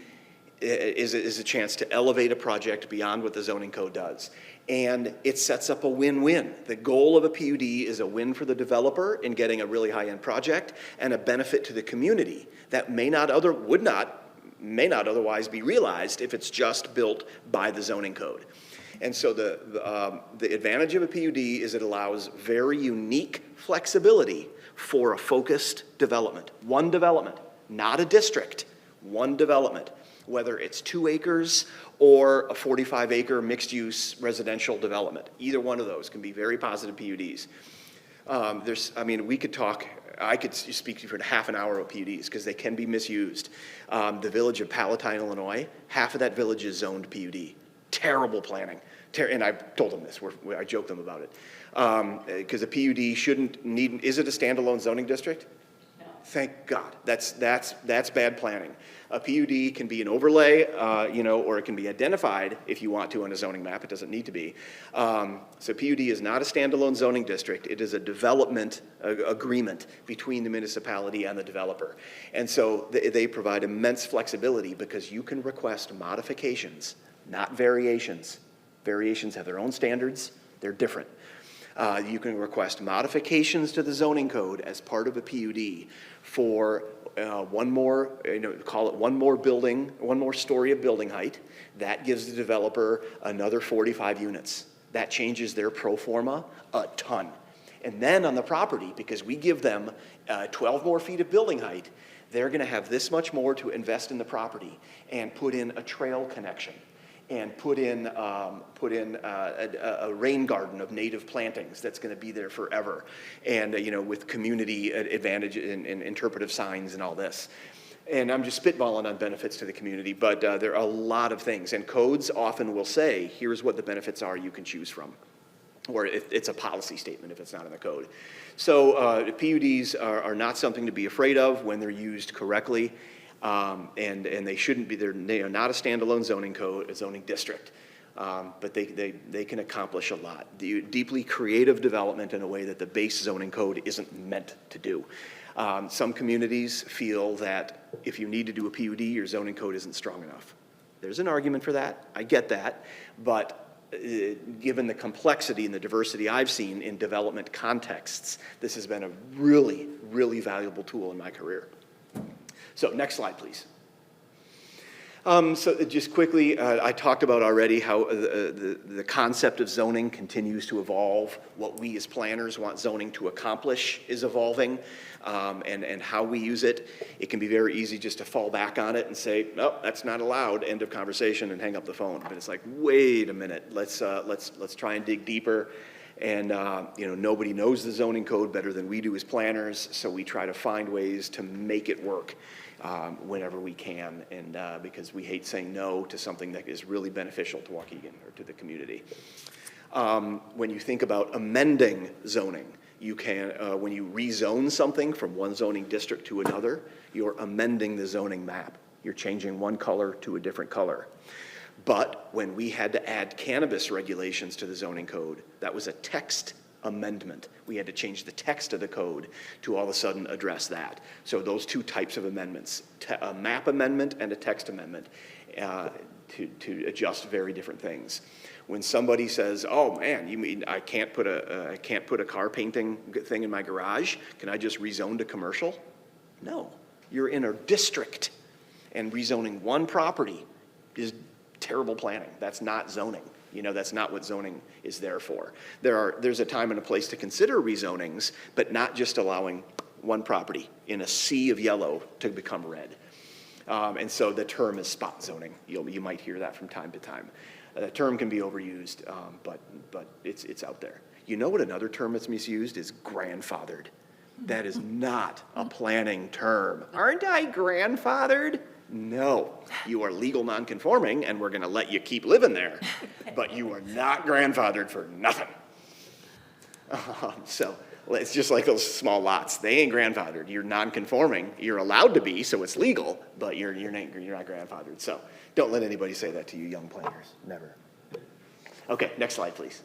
is a chance to elevate a project beyond what the zoning code does. And it sets up a win-win. The goal of a PUD is a win for the developer in getting a really high-end project and a benefit to the community that would not may not otherwise be realized if it's just built by the zoning code. And so the advantage of a PUD is it allows very unique flexibility for a focused development. One development, not a district, one development, whether it's 2 acres or a 45-acre mixed-use residential development. Either one of those can be very positive PUDs. We could talk, I could speak to you for half an hour of PUDs because they can be misused. The village of Palatine, Illinois, half of that village is zoned PUD. Terrible planning. And I've told them this, I joke them about it. Because a PUD shouldn't need, is it a standalone zoning district? No. Thank God. That's bad planning. A PUD can be an overlay, or it can be identified if you want to on a zoning map. It doesn't need to be. So PUD is not a standalone zoning district. It is a development agreement between the municipality and the developer. And so they provide immense flexibility because you can request modifications, not variations. Variations have their own standards. They're different. You can request modifications to the zoning code as part of a PUD for one more, call it one more building, one more story of building height. That gives the developer another 45 units. That changes their pro forma a ton. And then on the property, because we give them 12 more feet of building height, they're going to have this much more to invest in the property and put in a trail connection and put in a rain garden of native plantings that's going to be there forever, and with community advantage and interpretive signs and all this. And I'm just spitballing on benefits to the community, but there are a lot of things, and codes often will say, here's what the benefits are you can choose from, or if it's a policy statement if it's not in the code. So PUDs are not something to be afraid of when they're used correctly. And they shouldn't be, they are not a standalone zoning district, but they can accomplish a lot. Deeply creative development in a way that the base zoning code isn't meant to do. Some communities feel that if you need to do a PUD, your zoning code isn't strong enough. There's an argument for that, I get that, but given the complexity and the diversity I've seen in development contexts, this has been a really, really valuable tool in my career. So next slide, please. So just quickly, I talked about already how the concept of zoning continues to evolve. What we as planners want zoning to accomplish is evolving, and how we use it. It can be very easy just to fall back on it and say, no, that's not allowed, end of conversation, and hang up the phone. But it's like, wait a minute, let's try and dig deeper. And nobody knows the zoning code better than we do as planners, so we try to find ways to make it work whenever we can, and because we hate saying no to something that is really beneficial to Waukegan or to the community. When you think about amending zoning, you can, when you rezone something from one zoning district to another, you're amending the zoning map. You're changing one color to a different color. But when we had to add cannabis regulations to the zoning code, that was a text amendment. We had to change the text of the code to all of a sudden address that. So those two types of amendments, a map amendment and a text amendment, to adjust very different things. When somebody says, "Oh man, you mean I can't put a car painting thing in my garage? Can I just rezone to commercial?" No, you're in a district, and rezoning one property is terrible planning. That's not zoning. That's not what zoning is there for. There's a time and a place to consider rezonings, but not just allowing one property in a sea of yellow to become red. And so the term is spot zoning. You might hear that from time to time. The term can be overused, but it's out there. You know what another term that's misused is grandfathered. That is not a planning term. Aren't I grandfathered? No, you are legal nonconforming, and we're going to let you keep living there, but you are not grandfathered for nothing. So it's just like those small lots. They ain't grandfathered. You're nonconforming. You're allowed to be, so it's legal, but you're not grandfathered. So don't let anybody say that to you young planners. Never. Okay, next slide, please.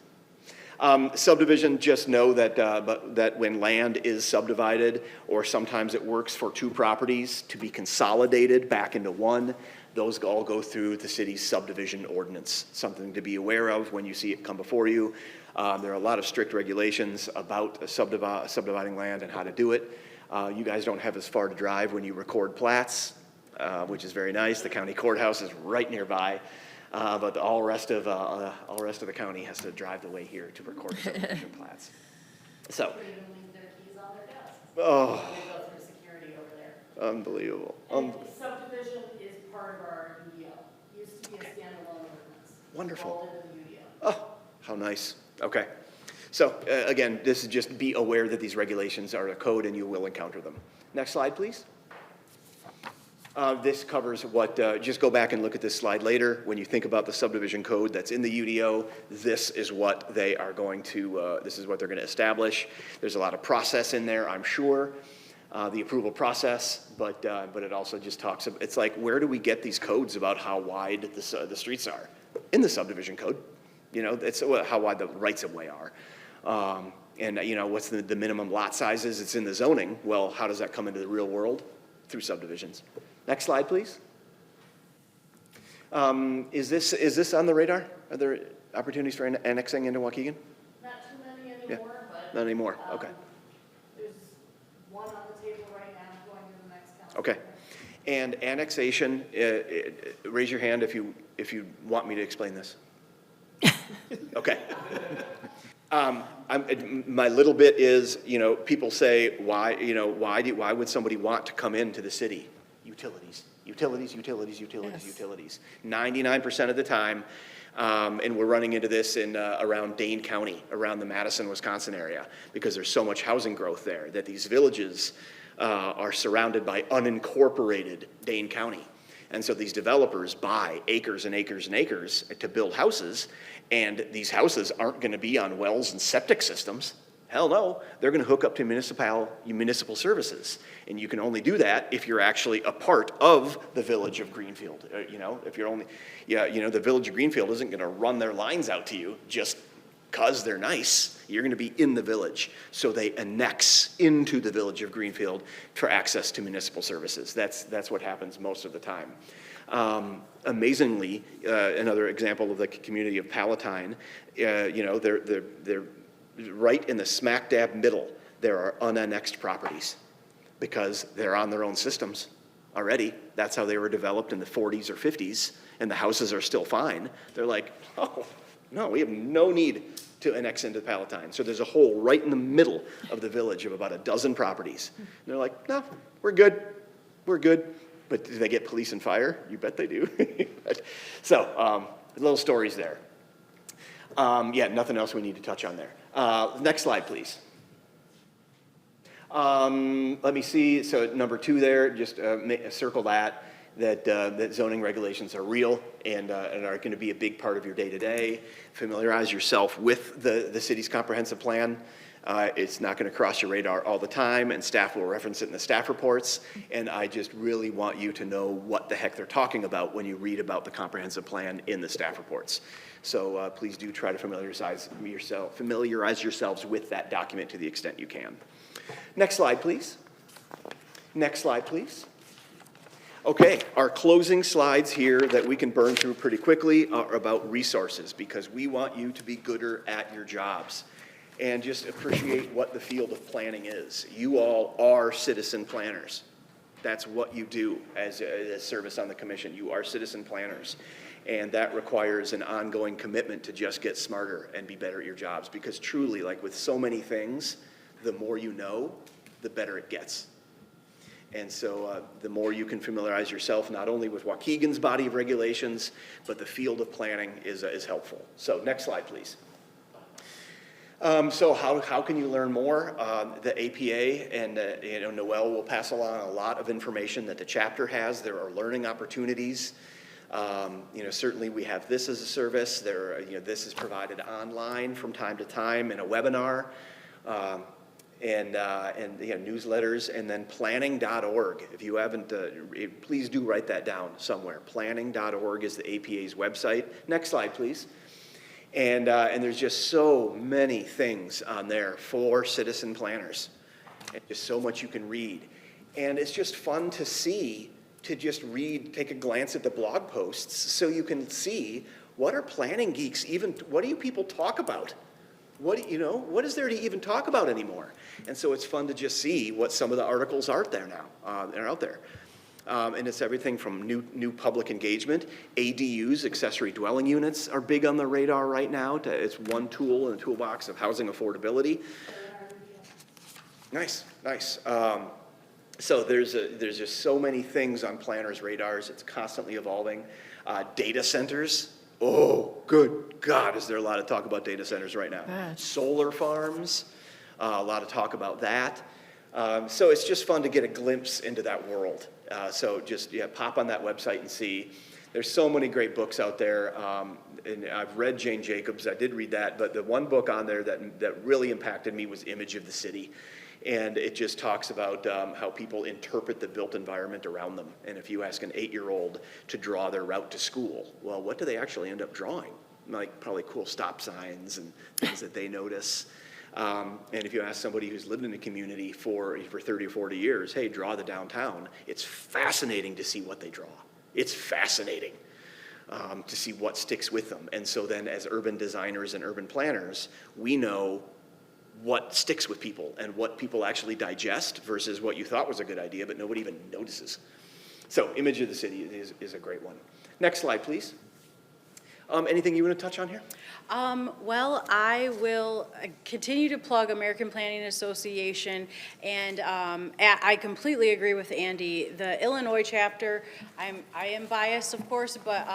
Subdivision, just know that when land is subdivided, or sometimes it works for two properties to be consolidated back into one, those all go through the city's subdivision ordinance. Something to be aware of when you see it come before you. There are a lot of strict regulations about subdividing land and how to do it. You guys don't have as far to drive when you record plats. which is very nice. The county courthouse is right nearby. But all rest of the county has to drive the way here to record subdivision plats. So, oh, unbelievable. Subdivision is part of our UDO. Used to be a standalone ordinance. Wonderful. Rolled into the UDO. Oh, how nice. Okay. So, again, this is just be aware that these regulations are a code and you will encounter them. Next slide, please. This covers what, just go back and look at this slide later. When you think about the subdivision code that's in the UDO, this is what they are going to, this is what they're going to establish. There's a lot of process in there, I'm sure, the approval process, but it also just talks, it's like, where do we get these codes about how wide the streets are? In the subdivision code. You know, it's how wide the rights of way are. And, you know, what's the minimum lot sizes? It's in the zoning. Well, how does that come into the real world? Through subdivisions. Next slide, please. Is this on the radar? Are there opportunities for annexing into Waukegan? Not too many anymore, but. Not anymore, okay. There's one on the table right now going to the next council. Okay. And annexation, raise your hand if you want me to explain this. Okay. My little bit is, you know, people say, why would somebody want to come into the city? Utilities, utilities, utilities, utilities, Yes. utilities. 99% of the time, and we're running into this in around Dane County, around the Madison, Wisconsin area, because there's so much housing growth there that these villages are surrounded by unincorporated Dane County. And so these developers buy acres and acres and acres to build houses, and these houses aren't going to be on wells and septic systems. Hell no, they're going to hook up to municipal services. And you can only do that if you're actually a part of the village of Greenfield. You know, if you're only, the village of Greenfield isn't going to run their lines out to you just because they're nice. You're going to be in the village. So they annex into the village of Greenfield for access to municipal services. That's what happens most of the time. Amazingly, another example of the community of Palatine, they're right in the smack dab middle. There are unannexed properties because they're on their own systems already. That's how they were developed in the 40s or 50s, and the houses are still fine. They're like, oh, no, we have no need to annex into Palatine. So there's a hole right in the middle of the village of about a dozen properties. And they're like, no, we're good. We're good. But do they get police and fire? You bet they do. So, little stories there. Nothing else we need to touch on there. Next slide, please. Let me see. So number 2 there, just circle that zoning regulations are real and are going to be a big part of your day-to-day. Familiarize yourself with the city's comprehensive plan. It's not going to cross your radar all the time, and staff will reference it in the staff reports. And I just really want you to know what the heck they're talking about when you read about the comprehensive plan in the staff reports. So please do try to familiarize yourselves with that document to the extent you can. Next slide, please. Next slide, please. Okay, our closing slides here that we can burn through pretty quickly are about resources, because we want you to be gooder at your jobs and just appreciate what the field of planning is. You all are citizen planners. That's what you do as a service on the commission. You are citizen planners. And that requires an ongoing commitment to just get smarter and be better at your jobs. Because truly, like with so many things, the more you know, the better it gets. And so the more you can familiarize yourself, not only with Waukegan's body of regulations, but the field of planning is helpful. So next slide, please. So how can you learn more? The APA and Noel will pass along a lot of information that the chapter has. There are learning opportunities. Certainly we have this as a service. This is provided online from time to time in a webinar, and newsletters, and then planning.org. If you haven't, please do write that down somewhere. Planning.org is the APA's website. Next slide, please. And there's just so many things on there for citizen planners. And just so much you can read. And it's just fun to see, to just read, take a glance at the blog posts so you can see what are planning geeks what do you people talk about? What is there to even talk about anymore? And so it's fun to just see what some of the articles are there now. They're out there. And it's everything from new public engagement. ADUs, accessory dwelling units, are big on the radar right now. It's one tool in the toolbox of housing affordability. Nice, nice. So there's just so many things on planners' radars. It's constantly evolving. Data centers. Oh, good God, is there a lot of talk about data centers right now? Solar farms, a lot of talk about that. So it's just fun to get a glimpse into that world. So just, yeah, pop on that website and see. There's so many great books out there. And I've read Jane Jacobs, I did read that, but the one book on there that really impacted me was Image of the City. And it just talks about how people interpret the built environment around them. And if you ask an 8-year-old to draw their route to school, well, what do they actually end up drawing? Like probably cool stop signs and things that they notice. And if you ask somebody who's lived in a community for 30 or 40 years, hey, draw the downtown, it's fascinating to see what they draw. It's fascinating to see what sticks with them. And so then as urban designers and urban planners, we know what sticks with people and what people actually digest versus what you thought was a good idea, but nobody even notices. So Image of the City is a great one. Next slide, please. Anything you want to touch on here? Well, I will continue to plug American Planning Association, and I completely agree with Andy. The Illinois chapter, I am biased, of course, but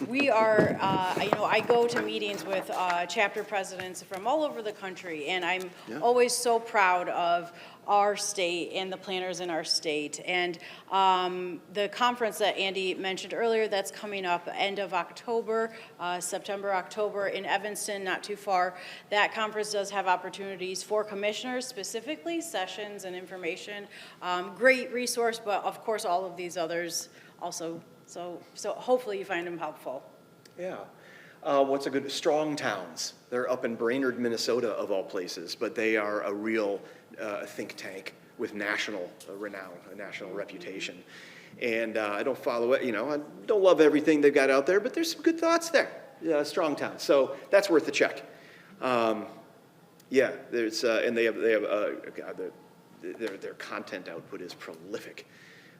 we are, I go to meetings with chapter presidents from all over the country, and I'm always so proud of our state and the planners in our state. And the conference that Andy mentioned earlier, that's coming up end of October, September, October in Evanston, not too far. That conference does have opportunities for commissioners, specifically sessions and information. Great resource, but of course all of these others also. So hopefully you find them helpful. Yeah. What's a good, Strong Towns. They're up in Brainerd, Minnesota, of all places, but they are a real think tank with national renown, a national reputation. And I don't follow it, I don't love everything they've got out there, but there's some good thoughts there. Strong Towns. So that's worth a check. Yeah, there's, and they have their content output is prolific.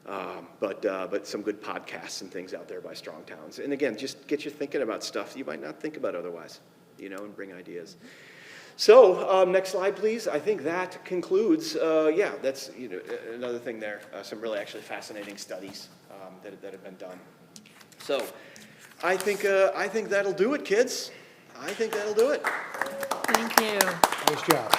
But some good podcasts and things out there by Strong Towns. And again, just get you thinking about stuff you might not think about otherwise, and bring ideas. So next slide, please. I think that concludes, that's another thing there, some really actually fascinating studies that have been done. So I think that'll do it, kids. I think that'll do it. Thank you. Nice job.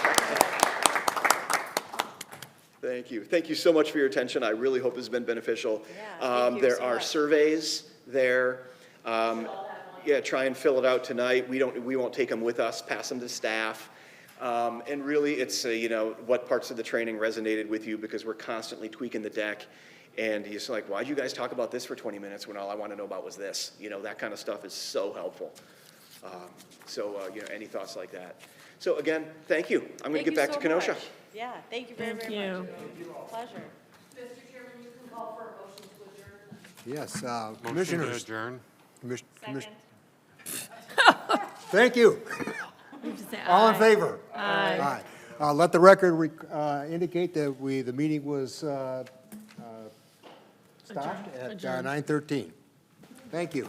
Thank you. Thank you so much for your attention. I really hope this has been beneficial. Yeah, thank you there so are much. surveys there. Yeah, try and fill it out tonight. We won't take them with us. Pass them to staff. And really, it's what parts of the training resonated with you, because we're constantly tweaking the deck. And you're just like, why'd you guys talk about this for 20 minutes when all I want to know about was this? That kind of stuff is so helpful. Any thoughts like that? So again, thank you. I'm going to get back to Kenosha. Much. Yeah, thank you very, very much. Pleasure. Mr. Chairman, you can call for a motion to adjourn. Yes, Motion to commissioners. adjourn. Thank you. We have to say All in aye. favor? Aye. Aye. Let the record indicate that the meeting was stopped at 9:13. Thank you.